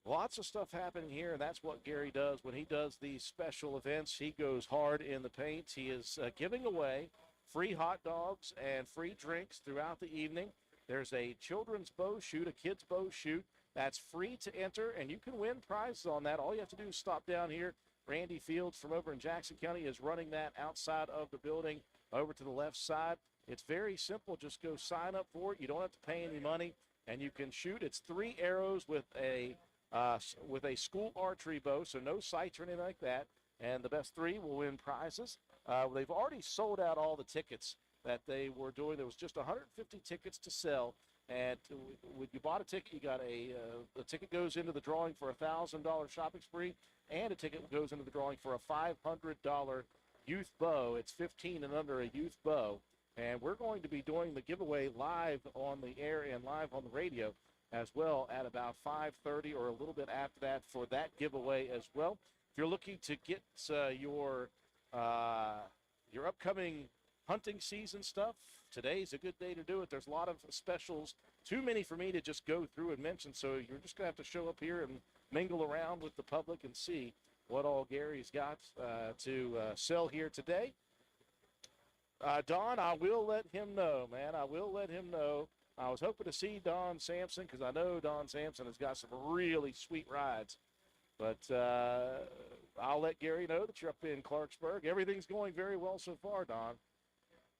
Lots of stuff happening here, and that's what Gary does. When he does these special events, he goes hard in the paint. He is giving away free hot dogs and free drinks throughout the evening. There's a children's bow shoot, a kid's bow shoot. That's free to enter, and you can win prizes on that. All you have to do is stop down here. Randy Fields from over in Jackson County is running that outside of the building over to the left side. It's very simple. Just go sign up for it. You don't have to pay any money, and you can shoot. It's 3 arrows with a school archery bow, so no sights or anything like that. And the best 3 will win prizes. They've already sold out all the tickets that they were doing. There was just 150 tickets to sell. And when you bought a ticket, you got the ticket goes into the drawing for a $1,000 shopping spree, and a ticket goes into the drawing for a $500 youth bow. It's 15 and under, a youth bow. And we're going to be doing the giveaway live on the air and live on the radio as well at about 5:30 or a little bit after that for that giveaway as well. If you're looking to get your upcoming hunting season stuff, today's a good day to do it. There's a lot of specials, too many for me to just go through and mention, so you're just going to have to show up here and mingle around with the public and see what all Gary's got to sell here today. Don, I will let him know, man. I will let him know. I was hoping to see Don Sampson because I know Don Sampson has got some really sweet rides. But I'll let Gary know that you're up in Clarksburg. Everything's going very well so far, Don.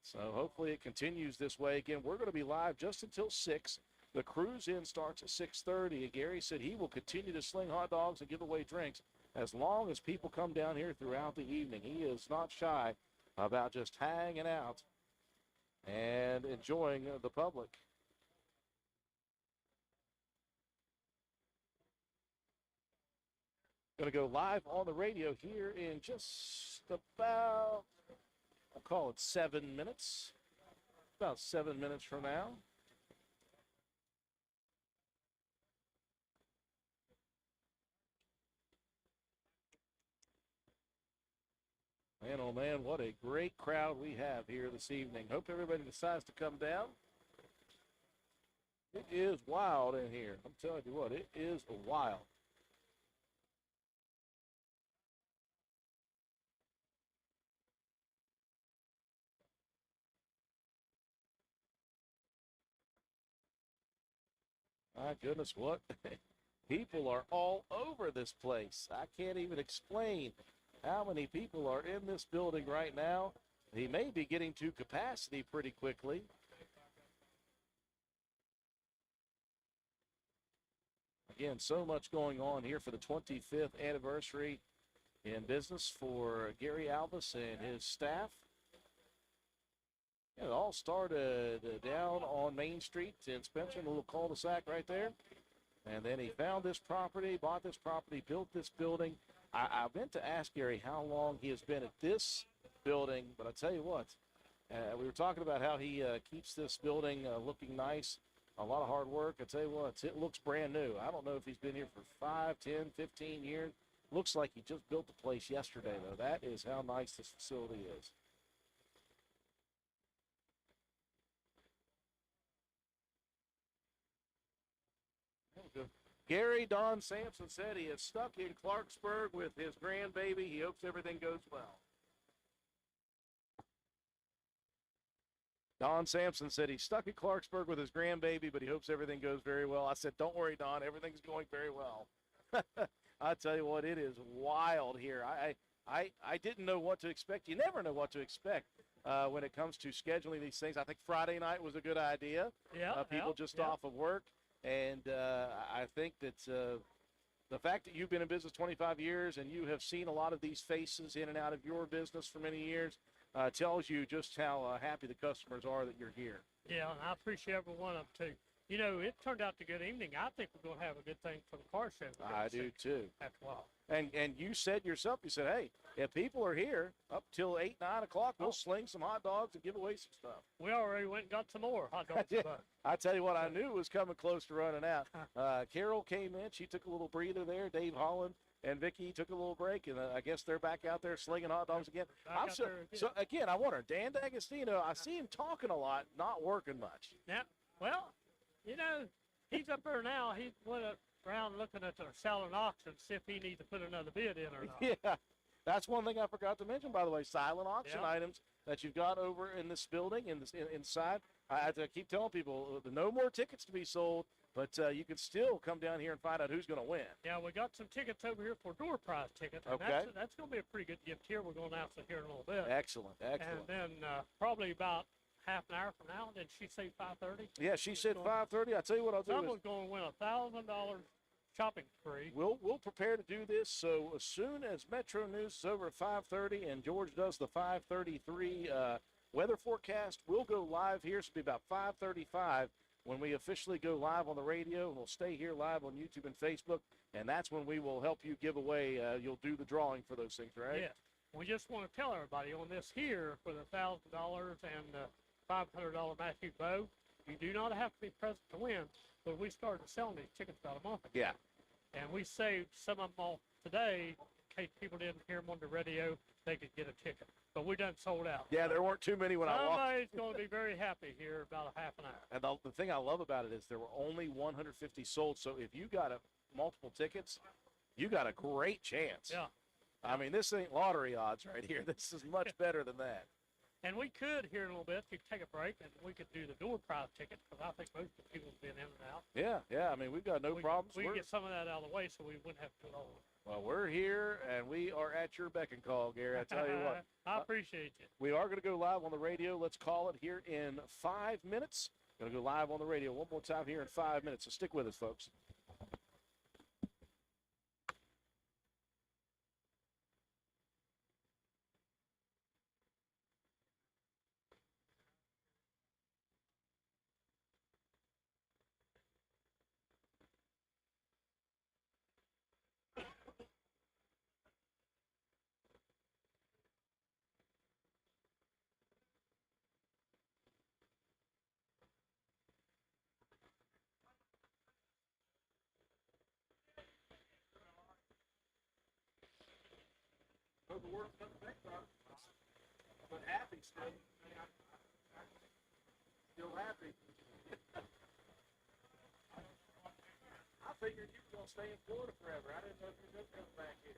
So hopefully it continues this way. Again, we're going to be live just until 6. The cruise-in starts at 6:30. And Gary said he will continue to sling hot dogs and give away drinks as long as people come down here throughout the evening. He is not shy about just hanging out and enjoying the public. Going to go live on the radio here in just about, I'll call it 7 minutes. About 7 minutes from now. Man, oh man, what a great crowd we have here this evening. Hope everybody decides to come down. It is wild in here. I'm telling you what, it is wild. My goodness, what people are all over this place. I can't even explain how many people are in this building right now. He may be getting to capacity pretty quickly. Again, so much going on here for the 25th anniversary in business for Gary Albus and his staff. It all started down on Main Street in Spencer, a little cul-de-sac right there. And then he found this property, bought this property, built this building. I meant to ask Gary how long he has been at this building, but I tell you what, we were talking about how he keeps this building looking nice. A lot of hard work. I tell you what, it looks brand new. I don't know if he's been here for 5, 10, 15 years. Looks like he just built the place yesterday, though. That is how nice this facility is. Gary Don Sampson said he is stuck in Clarksburg with his grandbaby. He hopes everything goes well. Don Sampson said he's stuck in Clarksburg with his grandbaby, but he hopes everything goes very well. I said, don't worry, Don. Everything's going very well. I tell you what, it is wild here. I didn't know what to expect. You never know what to expect when it comes to scheduling these things. I think Friday night was a good idea. Yeah. People just off of work. And I think that the fact that you've been in business 25 years and you have seen a lot of these faces in and out of your business for many years tells you just how happy the customers are that you're here. Yeah, and I appreciate every one of them, too. you know, it turned out to good evening. I think we're going to have a good thing for the car show. we're gonna I do see too. After a while. And you said yourself, you said, hey, if people are here up till 8, 9 o'clock, we'll sling some hot dogs and give away some stuff. We already went and got some more hot dogs. Yeah. But I tell you what, I knew was coming close to running out. Carol came in. She took a little breather there. Dave Holland and Vicky took a little break, and I guess they're back out there slinging hot dogs again. Back out there again. So, again, I wonder, Dan D'Agostino, I see him talking a lot, not working much. now, well, you know, he's up there now. He went around looking at the silent auction, see if he needs to put another bid in or not. Yeah, that's one thing I forgot to mention, by the way. Silent auction Yeah. items that you've got over in this building, inside. I have to keep telling people, no more tickets to be sold, but you can still come down here and find out who's going to win. Yeah, we got some tickets over here for door prize tickets. And Okay. That's going to be a pretty good gift here. We're going to announce it here in a little bit. Excellent, And excellent. then probably about half an hour from now, did she say 5:30? Yeah, she said 5:30. I tell you what I'll do is Someone's going to win $1,000 shopping spree. we'll prepare to do this. So as soon as Metro News is over at 5:30 and George does the 5:33 weather forecast, we'll go live here. So it'll be about 5:35 when we officially go live on the radio, and we'll stay here live on YouTube and Facebook, and that's when we will help you give away. You'll do the drawing for those things, right? Yeah. We just want to tell everybody on this here for the $1,000 and the $500 Matthew Bow, you do not have to be present to win, but we started selling these tickets about a month ago. Yeah. And we saved some of them off today in case people didn't hear them on the radio, they could get a ticket. But we done sold out. Yeah, there weren't too many when I walked. Somebody's going to be very happy here about a half an hour. And the thing I love about it is there were only 150 sold. So if you got multiple tickets, you got a great chance. Yeah. I mean, this ain't lottery odds right here. This is much better than that. And we could here in a little bit, we could take a break and we could do the door prize ticket because I think most of the people have been in and out. Yeah. I mean, we've got no problems. We can get some of that out of the way so we wouldn't have to do it all. Well, we're here, and we are at your beck and call, Gary. I tell you what. I appreciate you. We are going to go live on the radio. Let's call it here in 5 minutes. Going to go live on the radio one more time here in 5 minutes. So stick with us, folks. But happy still. Still happy. I figured you were going to stay in Florida forever. I didn't know if you were going to come back here.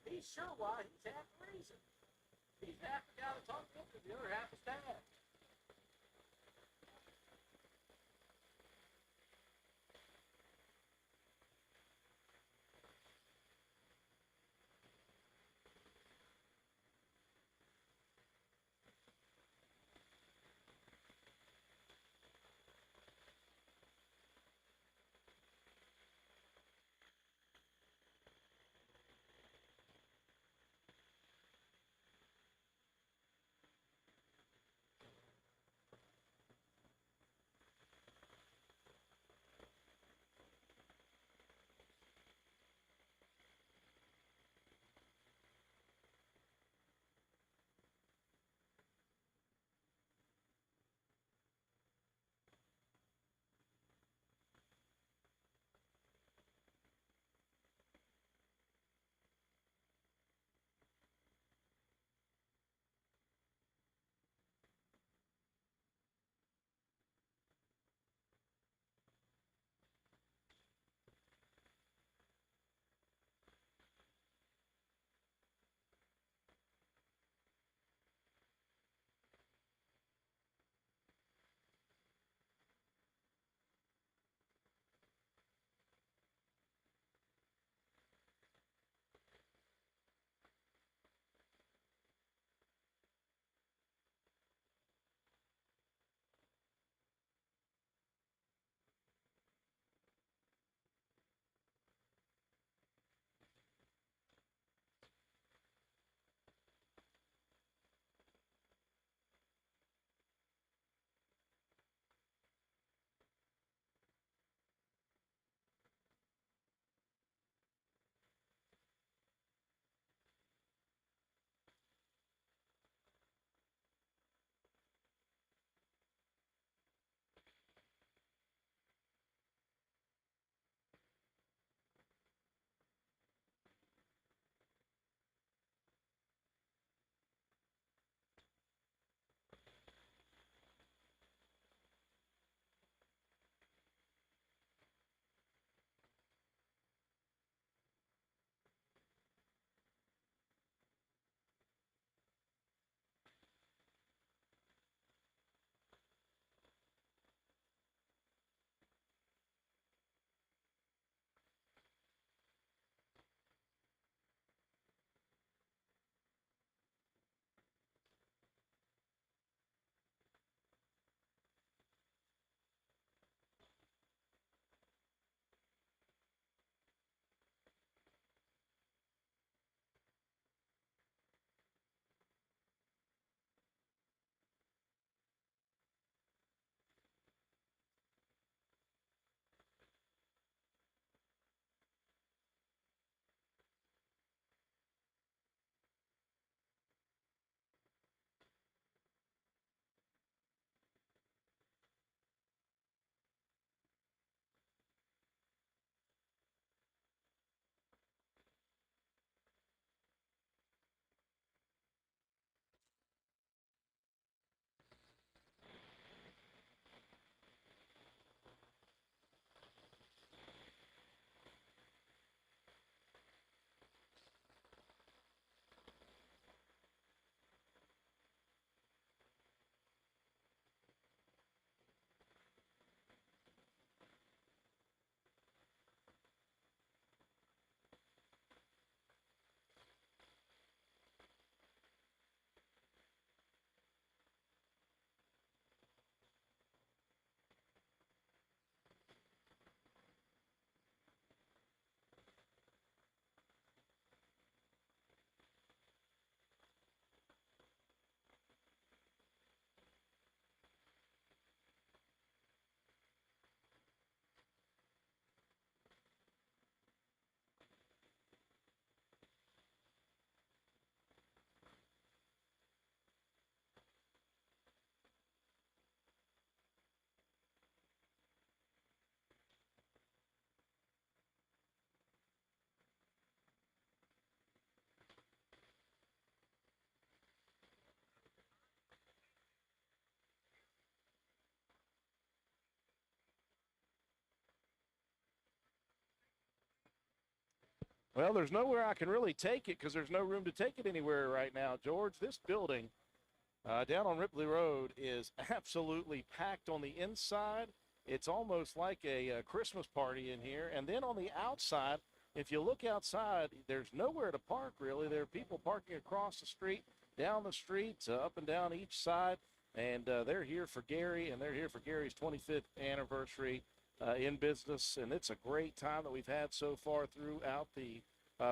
He's sure why. He's half the reason. He's half the guy that talks to him, and the other half is Dad. Well, there's nowhere I can really take it because there's no room to take it anywhere right now, George. This building down on Ripley Road is absolutely packed on the inside. It's almost like a Christmas party in here. And then on the outside, if you look outside, there's nowhere to park really. There are people parking across the street, down the street, up and down each side. And they're here for Gary, and they're here for Gary's 25th anniversary in business. And it's a great time that we've had so far throughout the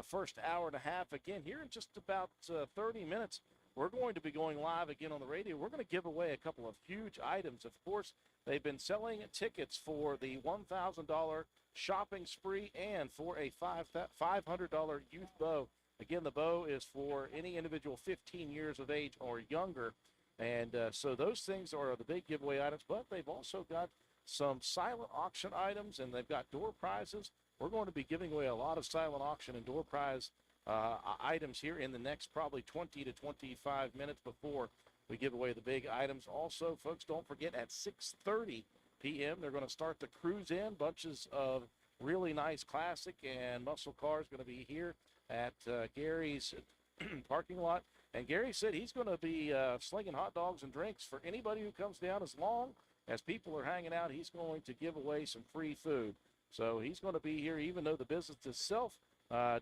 first hour and a half. Again, here in just about 30 minutes, we're going to be going live again on the radio. We're going to give away a couple of huge items. Of course, they've been selling tickets for the $1,000 shopping spree and for a $500 youth bow. Again, the bow is for any individual 15 years of age or younger. And so those things are the big giveaway items, but they've also got some silent auction items, and they've got door prizes. We're going to be giving away a lot of silent auction and door prize items here in the next probably 20 to 25 minutes before we give away the big items. Also, folks, don't forget at 6:30 p.m. they're going to start the cruise in. Bunches of really nice classic and muscle cars going to be here at Gary's parking lot. And Gary said he's going to be slinging hot dogs and drinks for anybody who comes down. As long as people are hanging out, he's going to give away some free food. So he's going to be here even though the business itself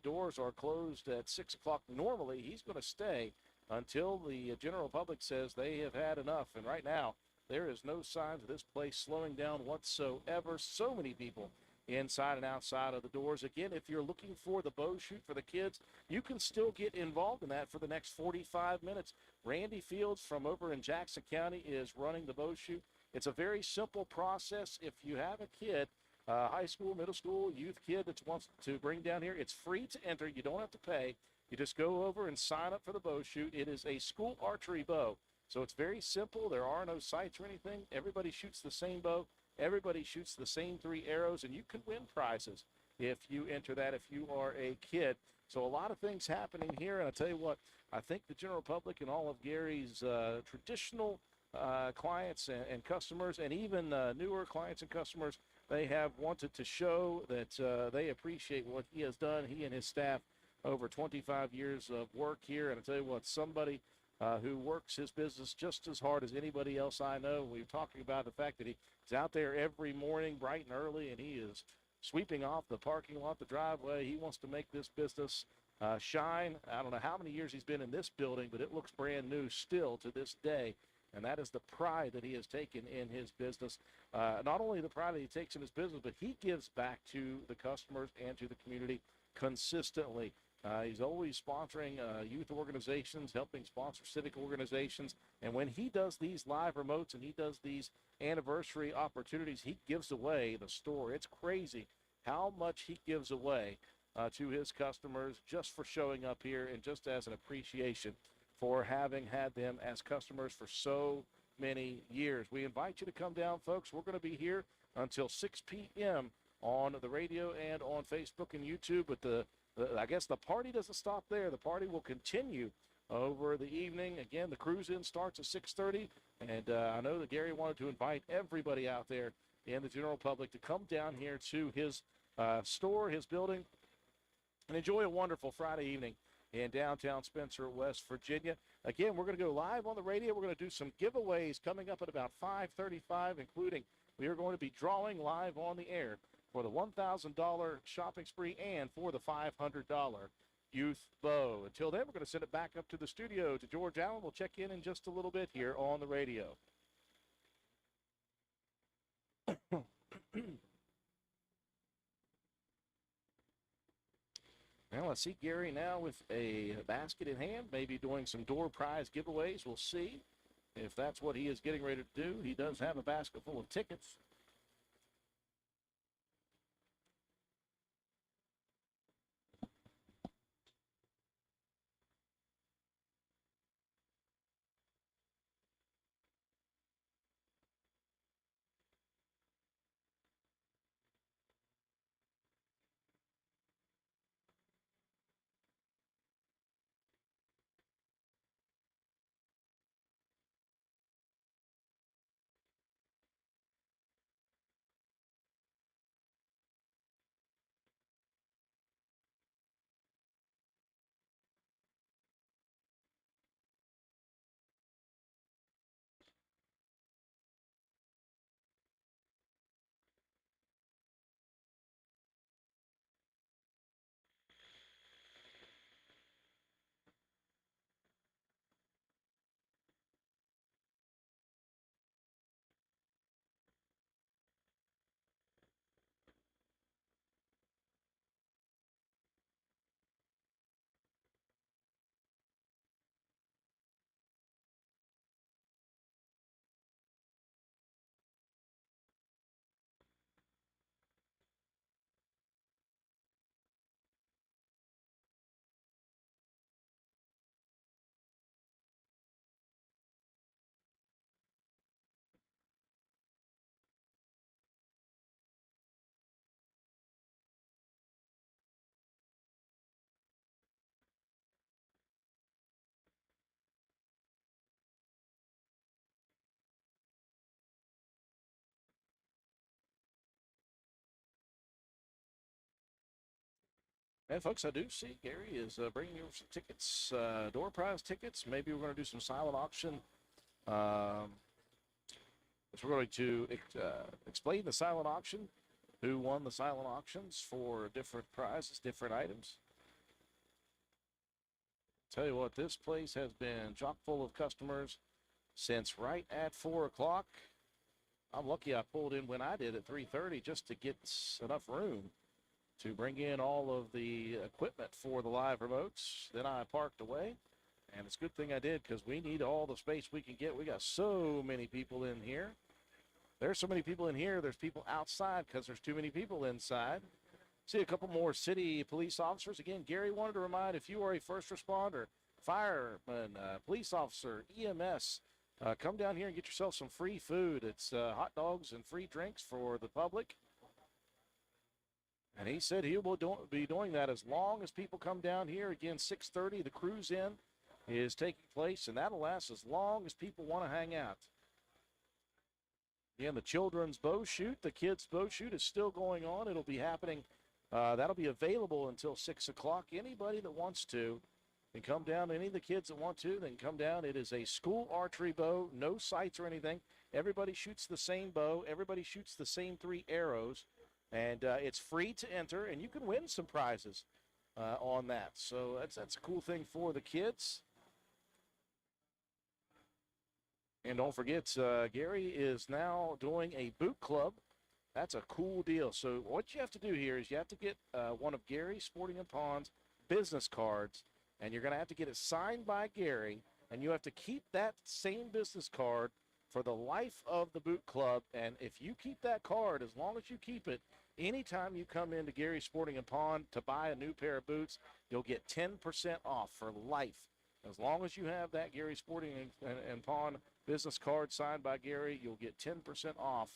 doors are closed at 6 o'clock. Normally, he's going to stay until the general public says they have had enough. And right now, there is no signs of this place slowing down whatsoever. So many people inside and outside of the doors. Again, if you're looking for the bow shoot for the kids, you can still get involved in that for the next 45 minutes. Randy Fields from over in Jackson County is running the bow shoot. It's a very simple process. If you have a kid, high school, middle school, youth kid that wants to bring down here, it's free to enter. You don't have to pay. You just go over and sign up for the bow shoot. It is a school archery bow, so it's very simple. There are no sights or anything. Everybody shoots the same bow. Everybody shoots the same 3 arrows, and you can win prizes if you enter that if you are a kid. So a lot of things happening here, and I tell you what, I think the general public and all of Gary's traditional clients and customers, and even newer clients and customers, they have wanted to show that they appreciate what he has done, he and his staff, over 25 years of work here. And I tell you what, somebody who works his business just as hard as anybody else I know. We were talking about the fact that he's out there every morning bright and early, and he is sweeping off the parking lot, the driveway. He wants to make this business shine. I don't know how many years he's been in this building, but it looks brand new still to this day. And that is the pride that he has taken in his business. Not only the pride that he takes in his business, but he gives back to the customers and to the community consistently. He's always sponsoring youth organizations, helping sponsor civic organizations. And when he does these live remotes and he does these anniversary opportunities, he gives away the store. It's crazy how much he gives away to his customers just for showing up here and just as an appreciation for having had them as customers for so many years. We invite you to come down, folks. We're going to be here until 6 p.m. on the radio and on Facebook and YouTube. But I guess the party doesn't stop there. The party will continue over the evening. Again, the cruise-in starts at 6:30, and I know that Gary wanted to invite everybody out there in the general public to come down here to his store, his building, and enjoy a wonderful Friday evening in downtown Spencer, West Virginia. Again, we're going to go live on the radio. We're going to do some giveaways coming up at about 5:35, including we are going to be drawing live on the air for the $1,000 shopping spree and for the $500 youth bow. Until then, we're going to send it back up to the studio to George Allen. We'll check in just a little bit here on the radio. Well, I see Gary now with a basket in hand, maybe doing some door prize giveaways. We'll see if that's what he is getting ready to do. He does have a basket full of tickets. And folks, I do see Gary is bringing you some tickets, door prize tickets. Maybe we're going to do some silent auction. So we're going to explain the silent auction, who won the silent auctions for different prizes, different items. Tell you what, this place has been chock full of customers since right at 4 o'clock. I'm lucky I pulled in when I did at 3:30 just to get enough room to bring in all of the equipment for the live remotes. Then I parked away, and it's a good thing I did because we need all the space we can get. We got so many people in here. There's so many people in here. There's people outside because there's too many people inside. See a couple more city police officers. Again, Gary wanted to remind, if you are a first responder, fireman, police officer, EMS, come down here and get yourself some free food. It's hot dogs and free drinks for the public. And he said he will be doing that as long as people come down here. Again, 6:30, the cruise in is taking place, and that'll last as long as people want to hang out. Again, the children's bow shoot, the kids' bow shoot is still going on. It'll be happening. That'll be available until 6 o'clock. Anybody that wants to can come down. Any of the kids that want to, then come down. It is a school archery bow, no sights or anything. Everybody shoots the same bow. Everybody shoots the same 3 arrows. And it's free to enter, and you can win some prizes on that. So that's a cool thing for the kids. And don't forget, Gary is now doing a boot club. That's a cool deal. So what you have to do here is you have to get one of Gary Sporting and Pawn's business cards, and you're going to have to get it signed by Gary, and you have to keep that same business card for the life of the boot club. And if you keep that card, as long as you keep it, anytime you come into Gary Sporting and Pawn to buy a new pair of boots, you'll get 10% off for life. As long as you have that Gary Sporting and Pawn business card signed by Gary, you'll get 10% off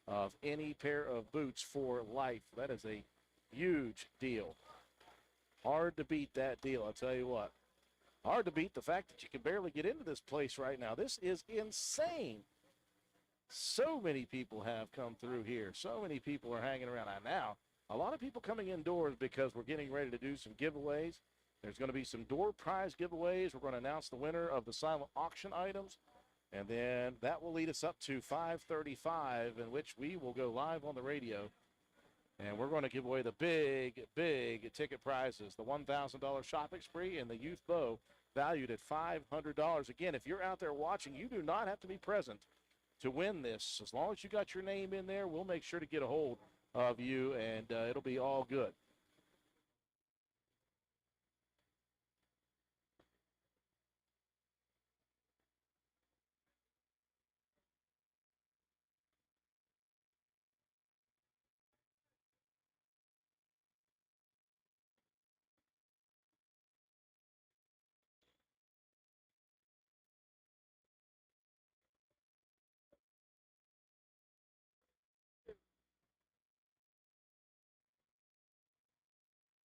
of any pair of boots for life. That is a huge deal. Hard to beat that deal, I'll tell you what. Hard to beat the fact that you can barely get into this place right now. This is insane. So many people have come through here. So many people are hanging around. And now, a lot of people coming indoors because we're getting ready to do some giveaways. There's going to be some door prize giveaways. We're going to announce the winner of the silent auction items. And then that will lead us up to 5:35, in which we will go live on the radio. And we're going to give away the big, big ticket prizes, the $1,000 shopping spree and the youth bow valued at $500. Again, if you're out there watching, you do not have to be present to win this. As long as you got your name in there, we'll make sure to get a hold of you, and it'll be all good.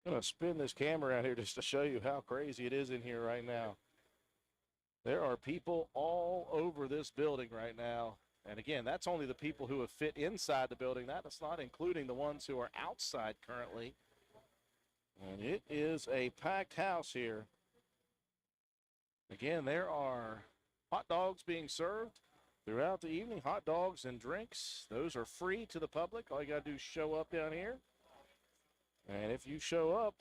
I'm going to spin this camera out here just to show you how crazy it is in here right now. There are people all over this building right now. And again, that's only the people who have fit inside the building. That's not including the ones who are outside currently. And it is a packed house here. Again, there are hot dogs being served throughout the evening. Hot dogs and drinks. Those are free to the public. All you got to do is show up down here. And if you show up,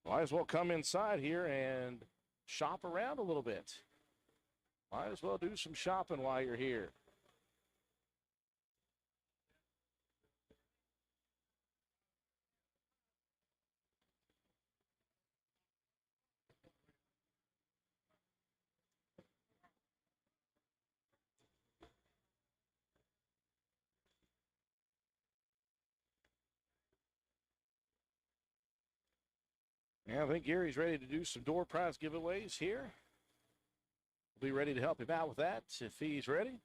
might as well come inside here and shop around a little bit. Might as well do some shopping while you're here. Yeah, I think Gary's ready to do some door prize giveaways here. We'll be ready to help him out with that if he's ready.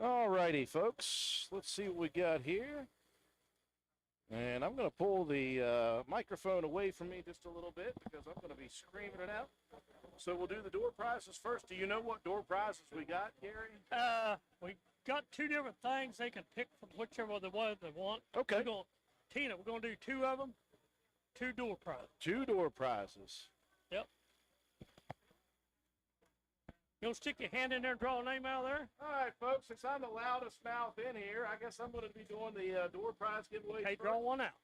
All righty, folks. Let's see what we got here. And I'm going to pull the microphone away from me just a little bit because I'm going to be screaming it out. So we'll do the door prizes first. Do you know what door prizes we got, Gary? We got two different things. They can pick from whichever the one they want. Okay. Tina, we're gonna do two of them. Two door prizes. Two door prizes. Yep. You gonna stick your hand in there and draw a name out of there? All right, folks. Since I'm the loudest mouth in here, I guess I'm going to be doing the door prize giveaway. Okay, first. draw one out.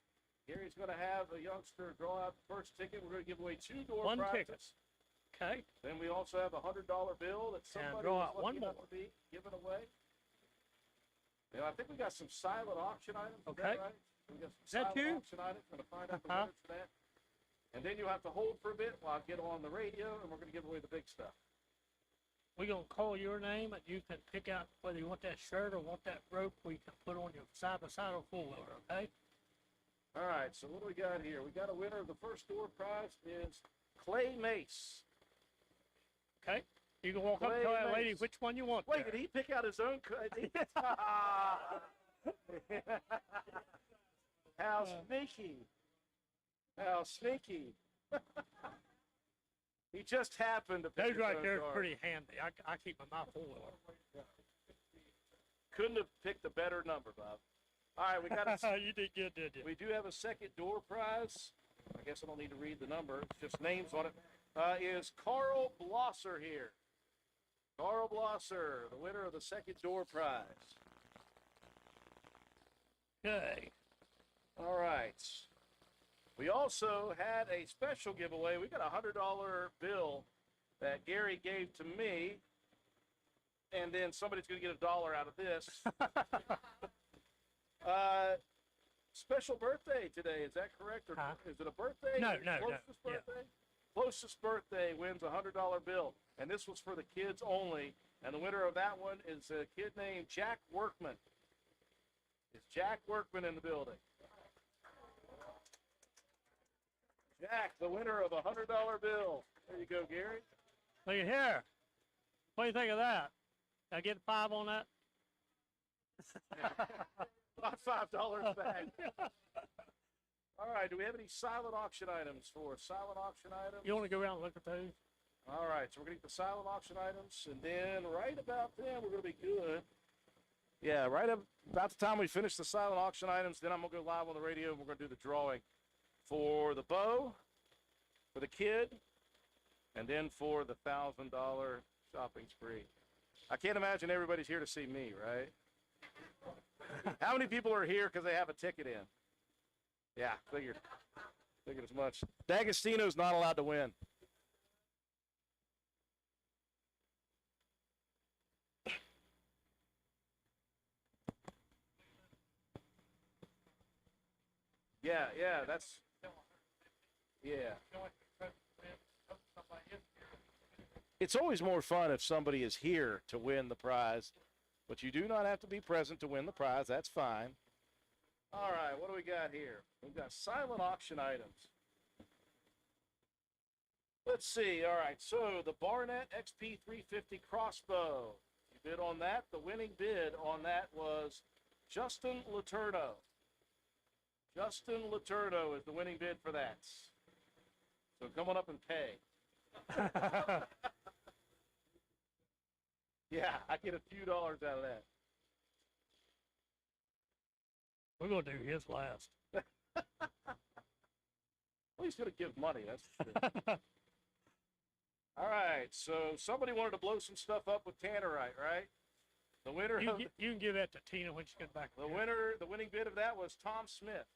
Gary's going to have a youngster draw out the first ticket. We're going to give away two door One prizes. ticket. Okay. Then we also have a $100 bill that somebody draw was out lucky one enough more. to be given away. I think we got some silent auction items. Okay. Is that right? We got some Is that silent you? auction items. We're going to find out the winners for that. And then you'll have to hold for a bit while I get on the radio, and we're going to give away the big stuff. We're gonna call your name, and you can pick out whether you want that shirt or want that rope. We can put on your side-by-side or four-wheeler. Okay. All right, so what do we got here? We got a winner of the first door prize is Clay Mace. Okay. You can walk up Clay and tell that lady Mace. which one you want. Wait, there. did he pick out his own? How sneaky. How sneaky. He just happened to pick Those his right own there are card. pretty handy. I keep my mouth full of Couldn't have picked a better number, Bob. All right, we got them. You did good, did you? we do have a second door prize. I guess I don't need to read the number. It's just names on it. Is Carl Blosser here? Carl Blosser, the winner of the second door prize. Okay. All right. We also had a special giveaway. We got a $100 bill that Gary gave to me, and then somebody's going to get $1 out of this. Special birthday today, is that correct? Or is it a birthday? No, Closest yeah. birthday? Closest birthday wins a $100 bill, and this was for the kids only. And the winner of that one is a kid named Jack Workman. Is Jack Workman in the building? Jack, the winner of a $100 bill. There you go, Gary. Look at here. What do you think of that? I get 5 on that? About $5 back. All right, do we have any silent auction items for us? Silent auction items? You want to go around and look at those? All right, so we're going to get the silent auction items, and then right about then, we're going to be good. Yeah, about the time we finish the silent auction items, then I'm going to go live on the radio, and we're going to do the drawing for the bow, for the kid, and then for the $1,000 shopping spree. I can't imagine everybody's here to see me, right? How many people are here because they have a ticket in? Yeah, figured as much. D'Agostino's not allowed to win. Yeah, that's, yeah. It's always more fun if somebody is here to win the prize, but you do not have to be present to win the prize. That's fine. All right, what do we got here? We've got silent auction items. Let's see. All right, so the Barnett XP 350 crossbow. You bid on that. The winning bid on that was Justin Letourneau. Justin Letourneau is the winning bid for that. So come on up and pay. Yeah, I get a few dollars out of that. We're going to do his last. Well, he's going to give money. That's true. All right, so somebody wanted to blow some stuff up with Tannerite, right? The winner You, of you can give that to Tina when she gets back. the winning bid of that was Tom Smith.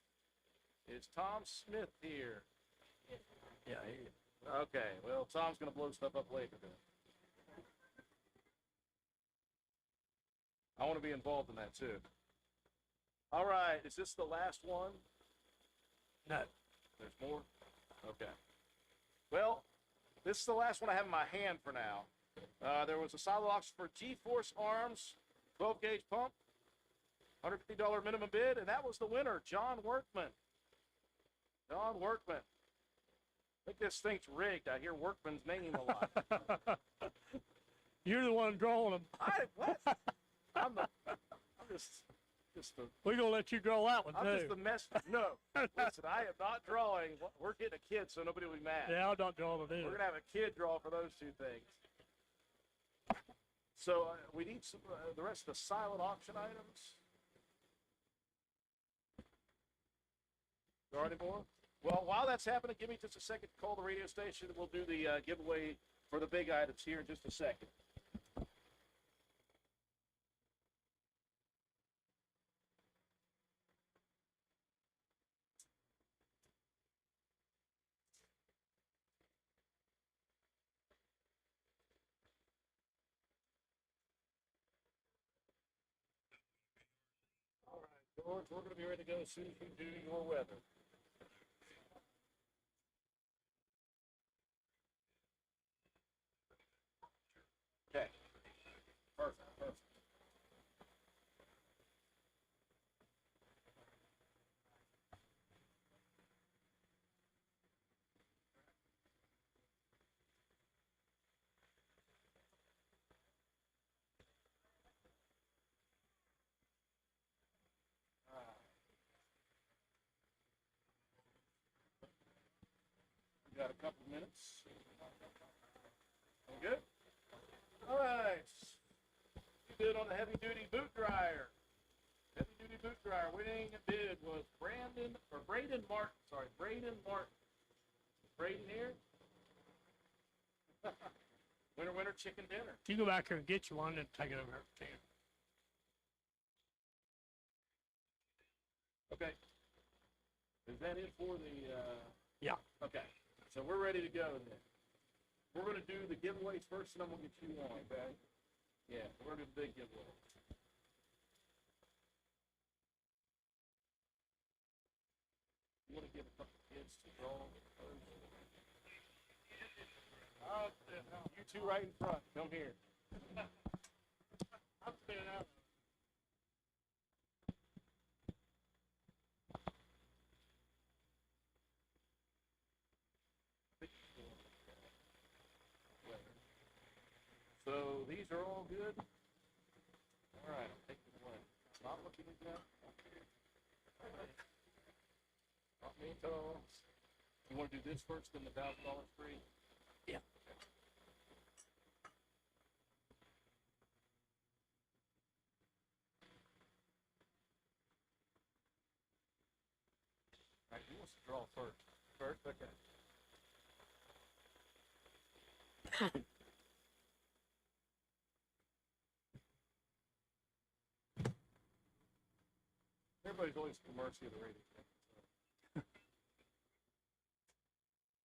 Is Tom Smith here? Yeah, Okay, well, Tom's going to blow stuff up later then. I want to be involved in that too. All right, is this the last one? no. There's more? Okay. Well, this is the last one I have in my hand for now. There was a silent auction for G-Force Arms, 12-gauge pump, $150 minimum bid, and that was the winner, John Workman. John Workman. I think this thing's rigged. I hear Workman's name a lot. You're the one drawing them. What? I'm just the We're gonna let you draw that one I'm too. just the mess. No, listen, I am not drawing. We're getting a kid, so nobody will be mad. Yeah, I'm not drawing it We're either. gonna have a kid draw for those two things. So we need some, the rest of the silent auction items. There are any more? Well, while that's happening, give me just a second to call the radio station. We'll do the giveaway for the big items here in just a second. All right, George, we're going to be ready to go as soon as you do your weather. Okay. Perfect, perfect. We got a couple minutes. We good? All right. You did on the heavy duty boot dryer. Heavy duty boot dryer winning bid was Braden Martin. Sorry, Braden Martin. Braden here. Winner chicken dinner. You go back here and get you one and take it over here to you. Okay. Is that it for the? Yeah. Okay. So we're ready to go then. We're going to do the giveaways first, and then we'll get you on. Okay. Yeah, we're going to do the big giveaway. You want to give a couple kids to draw first? You two right in front. Come here. I'm staying out. So these are all good? All right, I'll take them away. Not looking at that. Okay. Not me, Tom. You want to do this first, then the $1,000 free? Yeah. All right, who wants to draw first? First? Okay. Everybody's always at the mercy of the radio. So.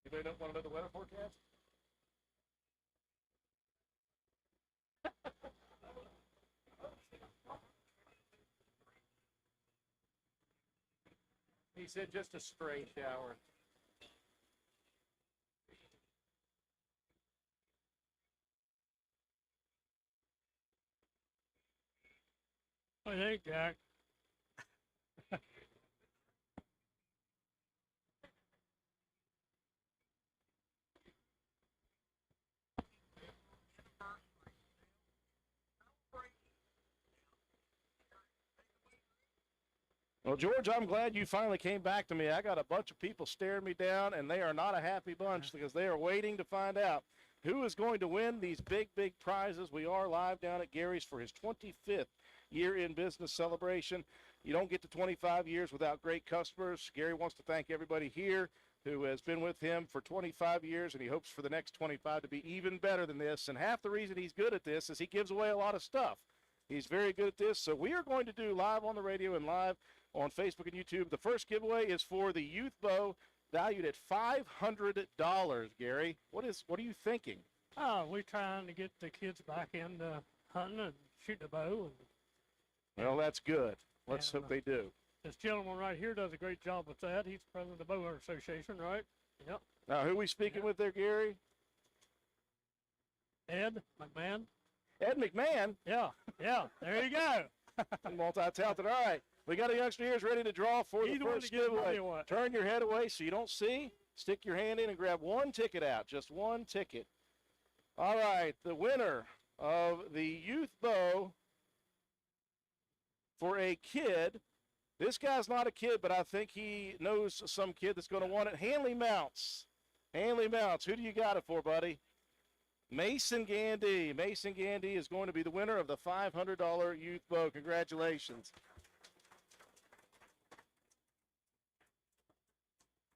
Anybody don't want to know the weather forecast? He said just a stray shower. What do you think, Jack? Well, George, I'm glad you finally came back to me. I got a bunch of people staring me down, and they are not a happy bunch because they are waiting to find out who is going to win these big, big prizes. We are live down at Gary's for his 25th year in business celebration. You don't get to 25 years without great customers. Gary wants to thank everybody here who has been with him for 25 years, and he hopes for the next 25 to be even better than this. And half the reason he's good at this is he gives away a lot of stuff. He's very good at this. So we are going to do live on the radio and live on Facebook and YouTube. The first giveaway is for the youth bow valued at $500, Gary. What are you thinking? Oh, we're trying to get the kids back into hunting and shooting a bow. Well, that's good. Let's And, hope they do. This gentleman right here does a great job with that. He's president of the Bow Hunter Association, right? Yep. Now, who are we speaking with there, Gary? Ed McMahon. Ed McMahon, Yeah, yeah. There you go. multi-talented. All right, we got a youngster here who's ready to draw for He's the the one first to get money giveaway. or what? Turn your head away so you don't see. Stick your hand in and grab one ticket out, just one ticket. All right, the winner of the youth bow for a kid. This guy's not a kid, but I think he knows some kid that's going to want it. Hanley Mounts. Hanley Mounts. Who do you got it for, buddy? Mason Gandy. Mason Gandy is going to be the winner of the $500 youth bow. Congratulations.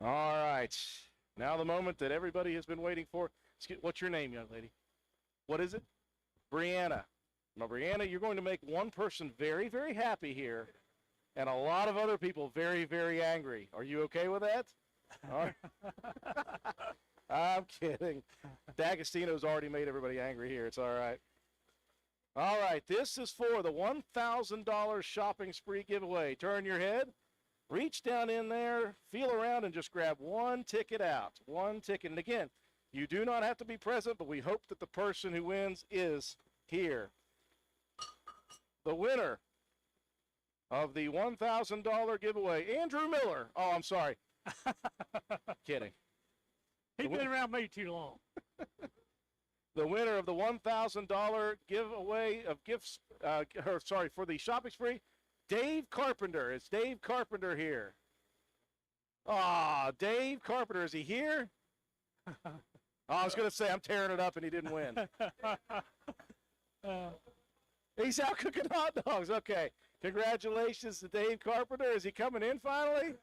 All right. Now the moment that everybody has been waiting for. What's your name, young lady? What is it? Brianna. Now, Brianna, you're going to make one person very, very happy here and a lot of other people very, very angry. Are you okay with that? All right. I'm kidding. D'Agostino's already made everybody angry here. It's all right. All right. This is for the $1,000 shopping spree giveaway. Turn your head. Reach down in there, feel around, and just grab one ticket out. One ticket. And again, you do not have to be present, but we hope that the person who wins is here. The winner of the $1,000 giveaway, Andrew Miller. Oh, I'm sorry. Kidding. He's been around me too long. The winner of the $1,000 giveaway of gifts, for the shopping spree, Dave Carpenter. Is Dave Carpenter here? Ah, Dave Carpenter. Is he here? Oh, I was going to say I'm tearing it up and he didn't win. He's out cooking hot dogs. Okay. Congratulations to Dave Carpenter. Is he coming in finally?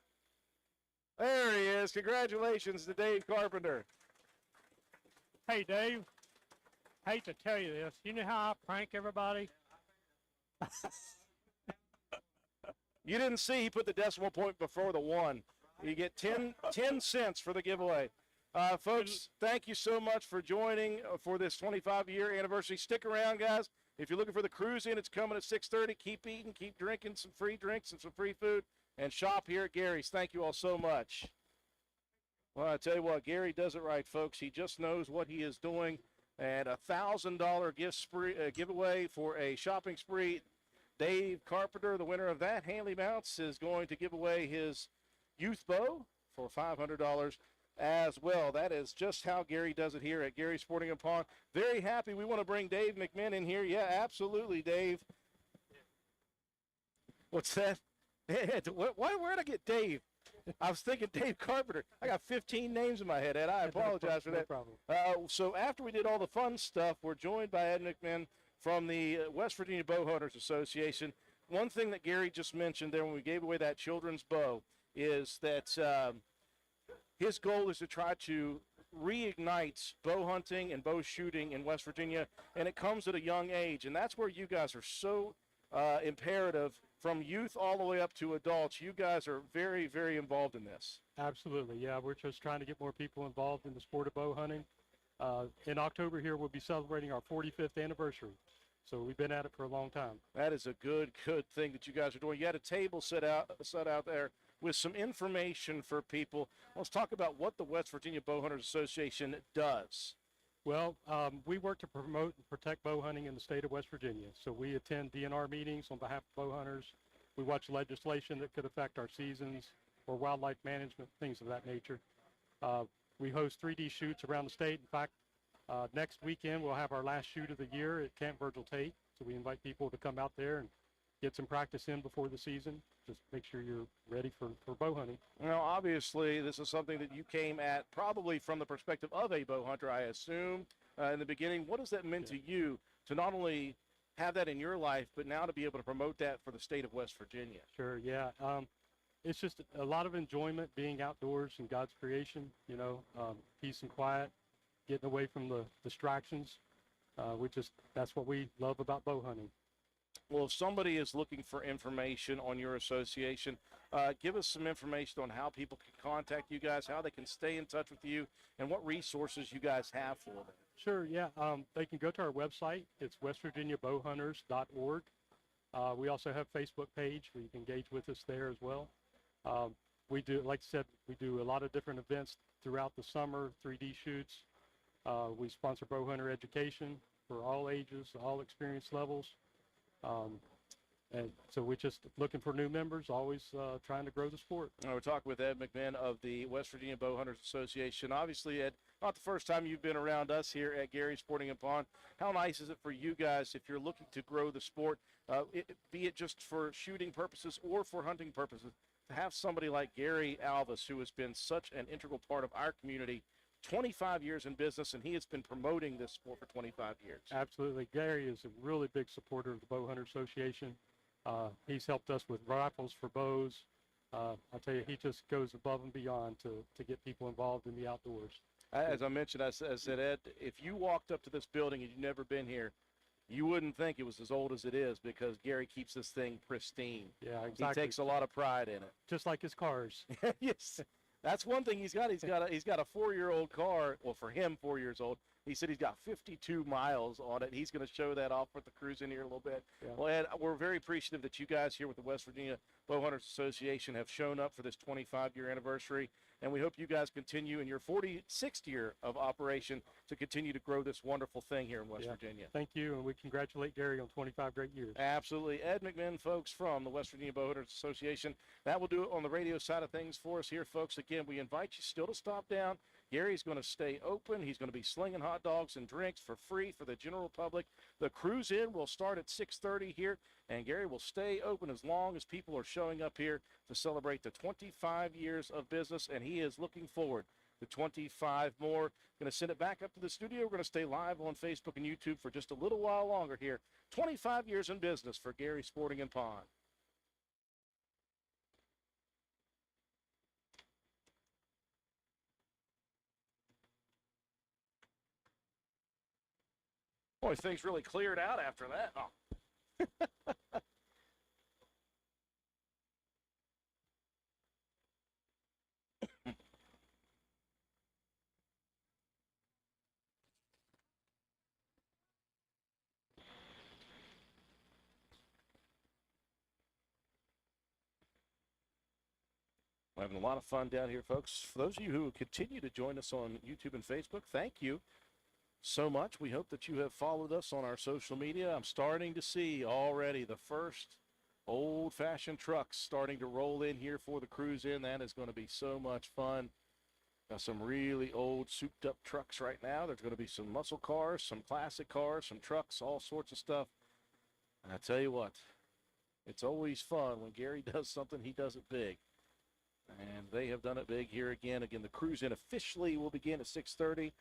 There he is. Congratulations to Dave Carpenter. Hey, Dave. Hate to tell you this. You know how I prank everybody? You didn't see he put the decimal point before the 1. You get 10 cents for the giveaway. Folks, thank you so much for joining for this 25-year anniversary. Stick around, guys. If you're looking for the cruise in, it's coming at 6:30. Keep eating, keep drinking some free drinks and some free food, and shop here at Gary's. Thank you all so much. Well, I tell you what, Gary does it right, folks. He just knows what he is doing. And a $1,000 giveaway for a shopping spree. Dave Carpenter, the winner of that, Hanley Mounts, is going to give away his youth bow for $500 as well. That is just how Gary does it here at Gary Sporting and Pawn. Very happy. We want to bring Dave McMinn in here. Yeah, absolutely, Dave. What's that? Where'd I get Dave? I was thinking Dave Carpenter. I got 15 names in my head, Ed. I apologize for that. No problem. So after we did all the fun stuff, we're joined by Ed McMinn from the West Virginia Bow Hunters Association. One thing that Gary just mentioned there when we gave away that children's bow is that his goal is to try to reignite bow hunting and bow shooting in West Virginia, and it comes at a young age. And that's where you guys are so imperative. From youth all the way up to adults, you guys are very, very involved in this. Absolutely, yeah. We're just trying to get more people involved in the sport of bow hunting. In October here, we'll be celebrating our 45th anniversary. So we've been at it for a long time. That is a good thing that you guys are doing. You had a table set out there with some information for people. Let's talk about what the West Virginia Bow Hunters Association does. Well, we work to promote and protect bow hunting in the state of West Virginia. So we attend DNR meetings on behalf of bow hunters. We watch legislation that could affect our seasons or wildlife management, things of that nature. We host 3D shoots around the state. In fact, next weekend we'll have our last shoot of the year at Camp Virgil Tate. So we invite people to come out there and get some practice in before the season. Just make sure you're ready for bow hunting. Now, obviously, this is something that you came at probably from the perspective of a bow hunter, I assume, in the beginning. What has that meant to you to not only have that in your life, but now to be able to promote that for the state of West Virginia? Sure, yeah. It's just a lot of enjoyment being outdoors in God's creation, peace and quiet, getting away from the distractions. That's what we love about bow hunting. Well, if somebody is looking for information on your association, give us some information on how people can contact you guys, how they can stay in touch with you, and what resources you guys have for them. Sure, yeah. They can go to our website. It's westvirginiabowhunters.org. We also have a Facebook page where you can engage with us there as well. We do, like I said, we do a lot of different events throughout the summer, 3D shoots. We sponsor bow hunter education for all ages, all experience levels. And so we're just looking for new members, always trying to grow the sport. We're talking with Ed McMahon of the West Virginia Bowhunters Association. Obviously, Ed, not the first time you've been around us here at Gary Sporting and Pond. How nice is it for you guys if you're looking to grow the sport, be it just for shooting purposes or for hunting purposes, to have somebody like Gary Alvis, who has been such an integral part of our community, 25 years in business, and he has been promoting this sport for 25 years. Absolutely. Gary is a really big supporter of the Bowhunter Association. He's helped us with rifles for bows. I tell you, he just goes above and beyond to get people involved in the outdoors. As I mentioned, I said, Ed, if you walked up to this building and you've never been here, you wouldn't think it was as old as it is because Gary keeps this thing pristine. Yeah, exactly. He takes a lot of pride in it. Just like his cars. Yes, that's one thing he's got. He's got a 4-year-old car. Well, for him, 4 years old. He said he's got 52 miles on it. He's going to show that off with the cruise in here a little bit. Yeah. Well, Ed, we're very appreciative that you guys here with the West Virginia Bowhunters Association have shown up for this 25-year anniversary, and we hope you guys continue in your 46th year of operation to continue to grow this wonderful thing here in West Virginia. Thank you, and we congratulate Gary on 25 great years. Absolutely. Ed McMahon, folks, from the West Virginia Bowhunters Association. That will do it on the radio side of things for us here, folks. Again, we invite you still to stop down. Gary's going to stay open. He's going to be slinging hot dogs and drinks for free for the general public. The cruise in will start at 6:30 here, and Gary will stay open as long as people are showing up here to celebrate the 25 years of business, and he is looking forward to 25 more. Going to send it back up to the studio. We're going to stay live on Facebook and YouTube for just a little while longer here. 25 years in business for Gary Sporting and Pond. Boy, things really cleared out after that. Oh. We're having a lot of fun down here, folks. For those of you who continue to join us on YouTube and Facebook, thank you so much. We hope that you have followed us on our social media. I'm starting to see already the first old-fashioned trucks starting to roll in here for the cruise in. That is going to be so much fun. Got some really old souped-up trucks right now. There's going to be some muscle cars, some classic cars, some trucks, all sorts of stuff. And I tell you what, it's always fun when Gary does something, he does it big. And they have done it big here again. Again, the cruise-in officially will begin at 6:30.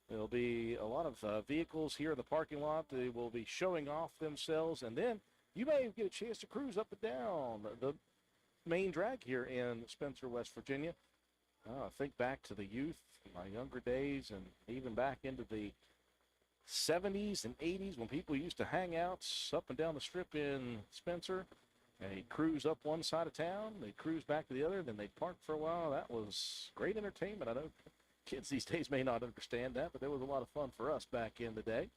There'll be a lot of vehicles here in the parking lot. They will be showing off themselves, and then you may get a chance to cruise up and down the main drag here in Spencer, West Virginia. Think back to the youth, my younger days, and even back into the 70s and 80s when people used to hang out up and down the strip in Spencer. They'd cruise up one side of town, they'd cruise back to the other, then they'd park for a while. That was great entertainment. I know kids these days may not understand that, but there was a lot of fun for us back in the day.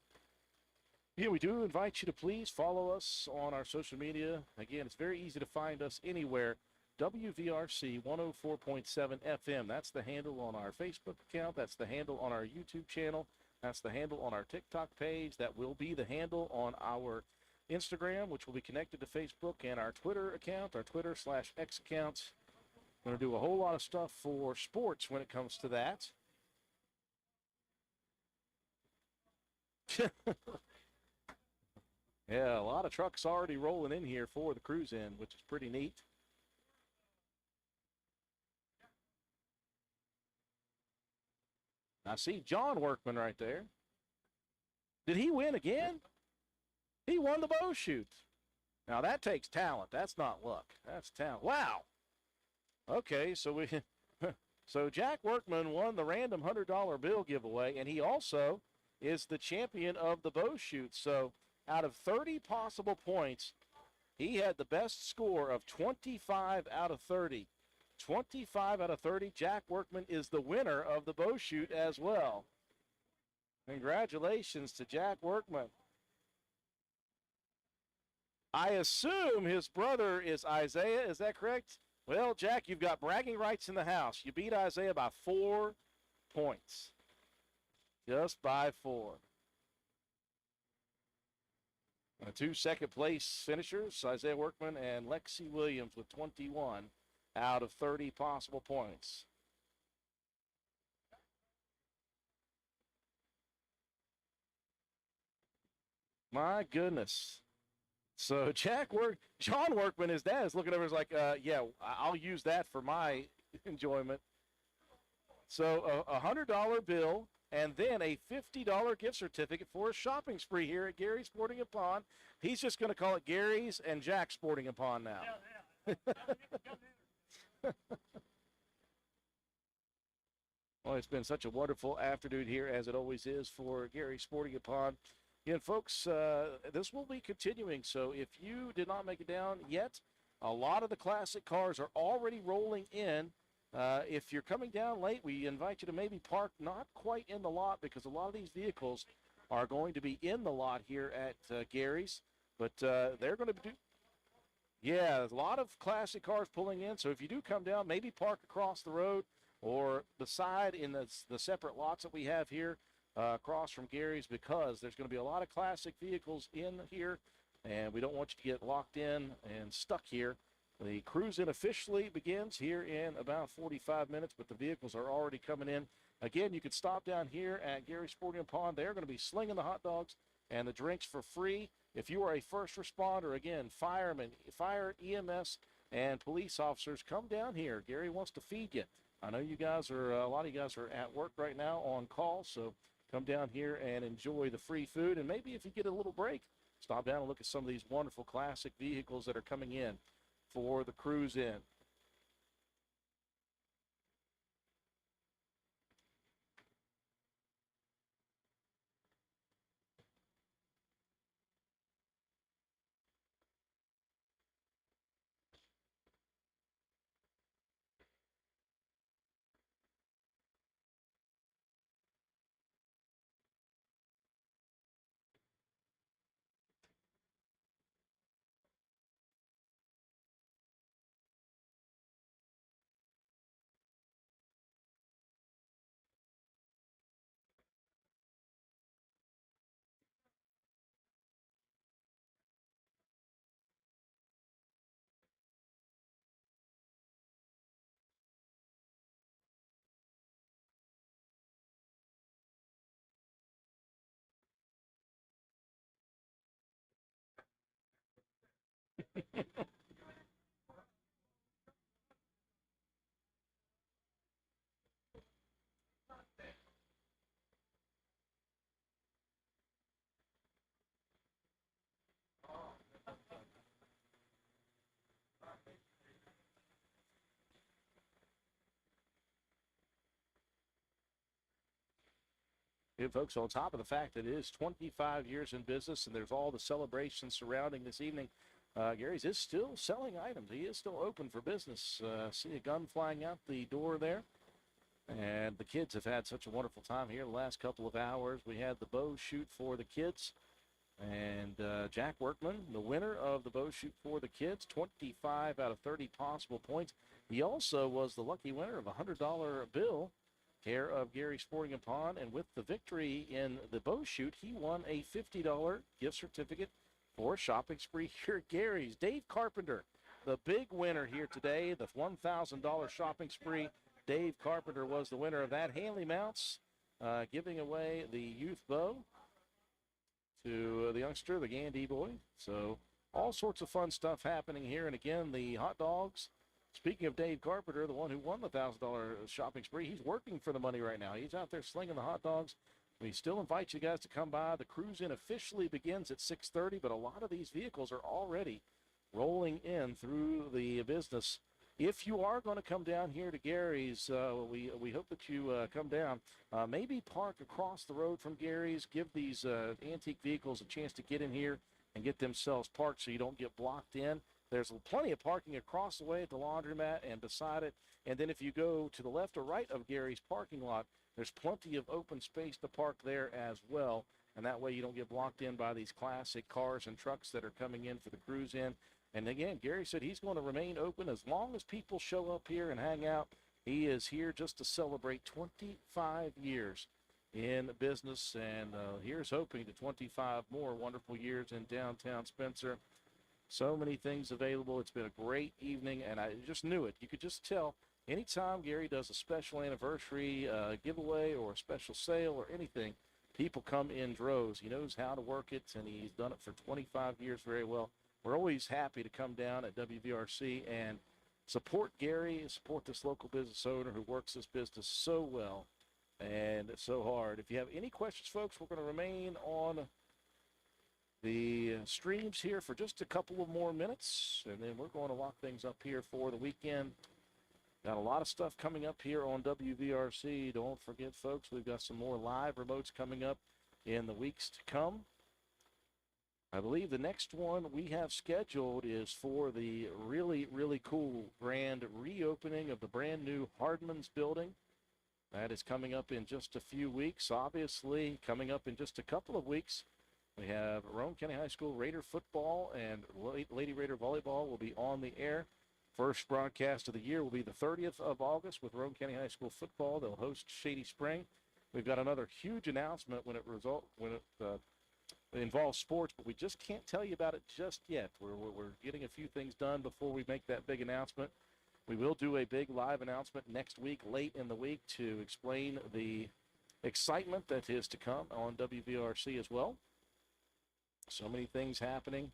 Yeah, we do invite you to please follow us on our social media. Again, it's very easy to find us anywhere. WVRC 104.7 FM. That's the handle on our Facebook account. That's the handle on our YouTube channel. That's the handle on our TikTok page. That will be the handle on our Instagram, which will be connected to Facebook, and our Twitter account, our Twitter/X account. We're going to do a whole lot of stuff for sports when it comes to that. Yeah, a lot of trucks already rolling in here for the cruise in, which is pretty neat. I see John Workman right there. Did he win again? He won the bow shoot. Now that takes talent. That's not luck. That's talent. Wow. Okay, so Jack Workman won the random $100 bill giveaway, and he also is the champion of the bow shoot. So out of 30 possible points, he had the best score of 25 out of 30. 25 out of 30. Jack Workman is the winner of the bow shoot as well. Congratulations to Jack Workman. I assume his brother is Isaiah. Is that correct? Well, Jack, you've got bragging rights in the house. You beat Isaiah by 4 points. Just by 4. Two second-place finishers, Isaiah Workman and Lexi Williams with 21 out of 30 possible points. My goodness. So John Workman, his dad, is looking over, is like, yeah, I'll use that for my enjoyment. So a $100 bill and then a $50 gift certificate for a shopping spree here at Gary's Sporting and Pond. He's just going to call it Gary's and Jack's Sporting and Pond now. Well, it's been such a wonderful afternoon here, as it always is, for Gary's Sporting and Pond. Again, folks, this will be continuing, so if you did not make it down yet, a lot of the classic cars are already rolling in. If you're coming down late, we invite you to maybe park not quite in the lot, because a lot of these vehicles are going to be in the lot here at Gary's, but they're going to do. Yeah, there's a lot of classic cars pulling in, so if you do come down, maybe park across the road or beside in the separate lots that we have here across from Gary's, because there's going to be a lot of classic vehicles in here, and we don't want you to get locked in and stuck here. The cruise-in officially begins here in about 45 minutes, but the vehicles are already coming in. Again, you can stop down here at Gary's Sporting and Pond. They're going to be slinging the hot dogs and the drinks for free. If you are a first responder, again, firemen, fire, EMS, and police officers, come down here. Gary wants to feed you. I know you guys are, a lot of you guys are at work right now on call, so come down here and enjoy the free food. And maybe if you get a little break, stop down and look at some of these wonderful classic vehicles that are coming in for the cruise in. Yeah, folks, on top of the fact that it is 25 years in business and there's all the celebrations surrounding this evening, Gary's is still selling items. He is still open for business. See a gun flying out the door there. And the kids have had such a wonderful time here the last couple of hours. We had the bow shoot for the kids. And Jack Workman, the winner of the bow shoot for the kids, 25 out of 30 possible points. He also was the lucky winner of a $100 bill, care of Gary Sporting and Pond. And with the victory in the bow shoot, he won a $50 gift certificate for a shopping spree here at Gary's. Dave Carpenter, the big winner here today, the $1,000 shopping spree. Dave Carpenter was the winner of that. Hanley Mounts giving away the youth bow to the youngster, the Gandy boy. So all sorts of fun stuff happening here. And again, the hot dogs. Speaking of Dave Carpenter, the one who won the $1,000 shopping spree, he's working for the money right now. He's out there slinging the hot dogs. We still invite you guys to come by. The cruise-in officially begins at 6:30, but a lot of these vehicles are already rolling in through the business. If you are going to come down here to Gary's, we hope that you come down. Maybe park across the road from Gary's. Give these antique vehicles a chance to get in here and get themselves parked so you don't get blocked in. There's plenty of parking across the way at the laundromat and beside it. And then if you go to the left or right of Gary's parking lot, there's plenty of open space to park there as well. And that way you don't get blocked in by these classic cars and trucks that are coming in for the cruise in. And again, Gary said he's going to remain open as long as people show up here and hang out. He is here just to celebrate 25 years in business. And here's hoping to 25 more wonderful years in downtown Spencer. So many things available. It's been a great evening, and I just knew it. You could just tell anytime Gary does a special anniversary giveaway or a special sale or anything, people come in droves. He knows how to work it, and he's done it for 25 years very well. We're always happy to come down at WVRC and support Gary, support this local business owner who works this business so well and so hard. If you have any questions, folks, we're going to remain on the streams here for just a couple of more minutes, and then we're going to lock things up here for the weekend. Got a lot of stuff coming up here on WVRC. Don't forget, folks, we've got some more live remotes coming up in the weeks to come. I believe the next one we have scheduled is for the really, really cool grand reopening of the brand new Hardman's building. That is coming up in just a few weeks. Obviously, coming up in just a couple of weeks, we have Roane County High School Raider football and Lady Raider volleyball will be on the air. First broadcast of the year will be the 30th of August with Roane County High School football. They'll host Shady Spring. We've got another huge announcement when it involves sports, but we just can't tell you about it just yet. We're getting a few things done before we make that big announcement. We will do a big live announcement next week, late in the week, to explain the excitement that is to come on WVRC as well. So many things happening.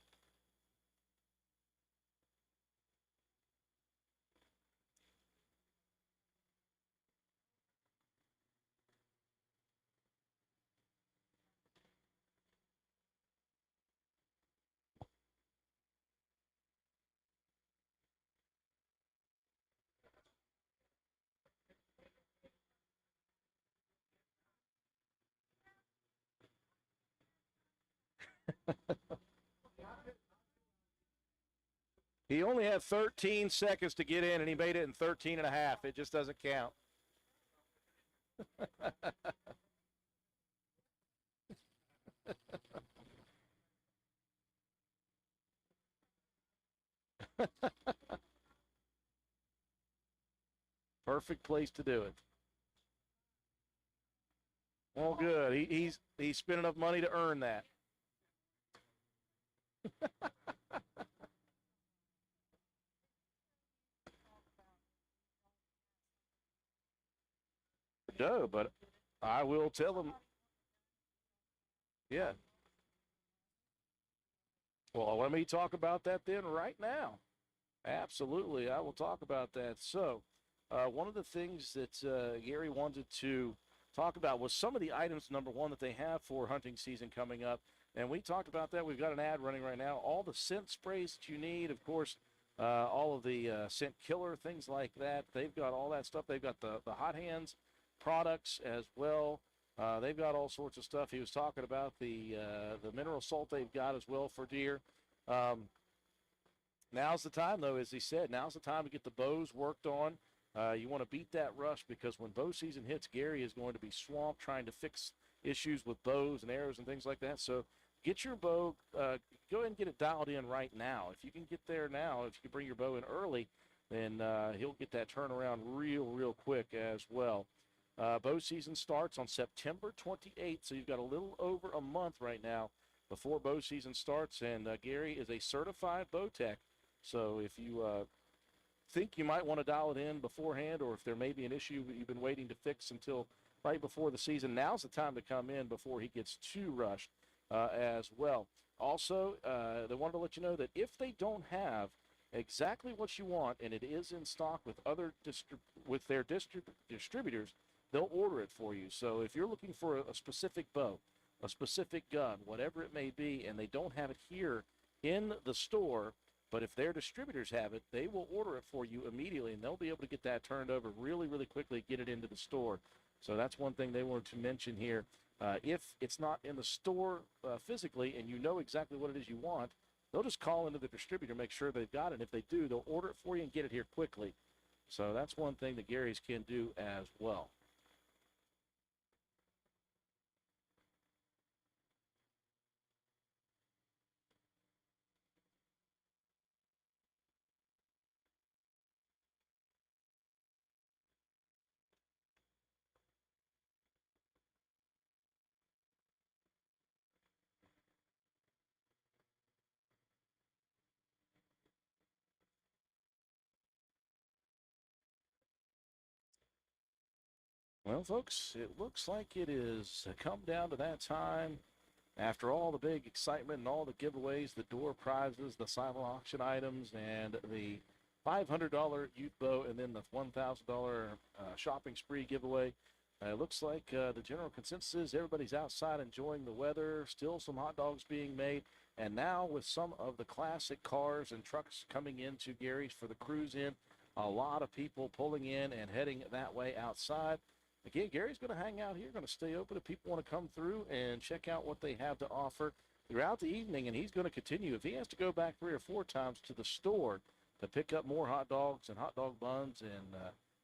He only had 13 seconds to get in, and he made it in 13 and a half. It just doesn't count. Perfect place to do it. Well, good. He spent enough money to earn that. No, but I will tell him. Yeah. Well, let me talk about that then right now. Absolutely, I will talk about that. So, one of the things that Gary wanted to talk about was some of the items, number one, that they have for hunting season coming up. And we talked about that. We've got an ad running right now. All the scent sprays that you need, of course, all of the scent killer, things like that. They've got all that stuff. They've got the Hot Hands products as well. They've got all sorts of stuff. He was talking about the mineral salt they've got as well for deer. Now's the time, though, as he said, now's the time to get the bows worked on. You want to beat that rush because when bow season hits, Gary is going to be swamped trying to fix issues with bows and arrows and things like that. So get your bow, go ahead and get it dialed in right now. If you can get there now, if you can bring your bow in early, then he'll get that turnaround real quick as well. Bow season starts on September 28th, so you've got a little over a month right now before bow season starts, and Gary is a certified bow tech. So if you think you might want to dial it in beforehand, or if there may be an issue that you've been waiting to fix until right before the season, now's the time to come in before he gets too rushed as well. Also, they wanted to let you know that if they don't have exactly what you want, and it is in stock with other distributors, they'll order it for you. So if you're looking for a specific bow, a specific gun, whatever it may be, and they don't have it here in the store, but if their distributors have it, they will order it for you immediately, and they'll be able to get that turned over really quickly, get it into the store. So that's one thing they wanted to mention here. If it's not in the store physically and you know exactly what it is you want, they'll just call into the distributor, make sure they've got it. And if they do, they'll order it for you and get it here quickly. So that's one thing that Gary's can do as well. Well, folks, it looks like it is come down to that time. After all the big excitement and all the giveaways, the door prizes, the silent auction items, and the $500 youth bow, and then the $1,000 shopping spree giveaway, it looks like the general consensus is everybody's outside enjoying the weather, still some hot dogs being made, and now with some of the classic cars and trucks coming into Gary's for the cruise in, a lot of people pulling in and heading that way outside. Again, Gary's going to hang out here, going to stay open if people want to come through and check out what they have to offer throughout the evening, and he's going to continue. If he has to go back 3 or 4 times to the store to pick up more hot dogs and hot dog buns and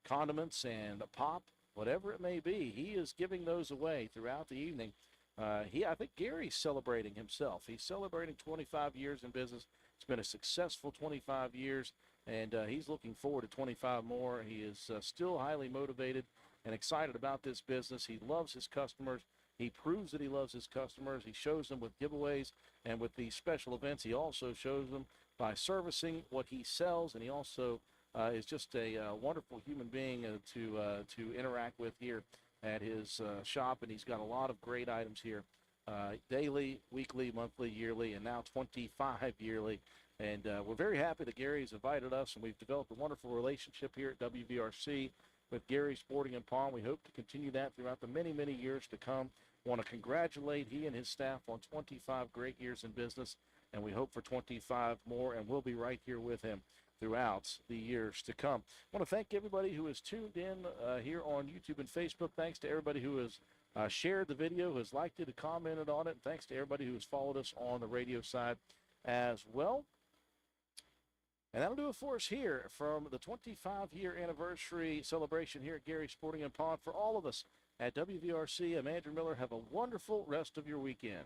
condiments and pop, whatever it may be, he is giving those away throughout the evening. I think Gary's celebrating himself. He's celebrating 25 years in business. It's been a successful 25 years, and he's looking forward to 25 more. He is still highly motivated and excited about this business. He loves his customers. He proves that he loves his customers. He shows them with giveaways and with these special events. He also shows them by servicing what he sells, and he also is just a wonderful human being to interact with here at his shop, and he's got a lot of great items here, daily, weekly, monthly, yearly, and now 25 yearly. And we're very happy that Gary has invited us, and we've developed a wonderful relationship here at WVRC with Gary Sporting and Pawn. We hope to continue that throughout the many, many years to come. Want to congratulate he and his staff on 25 great years in business, and we hope for 25 more, and we'll be right here with him throughout the years to come. I want to thank everybody who has tuned in here on YouTube and Facebook. Thanks to everybody who has shared the video, who has liked it, commented on it, and thanks to everybody who has followed us on the radio side as well. And that'll do it for us here from the 25-year anniversary celebration here at Gary Sporting and Pawn. For all of us at WVRC, I'm Andrew Miller. Have a wonderful rest of your weekend.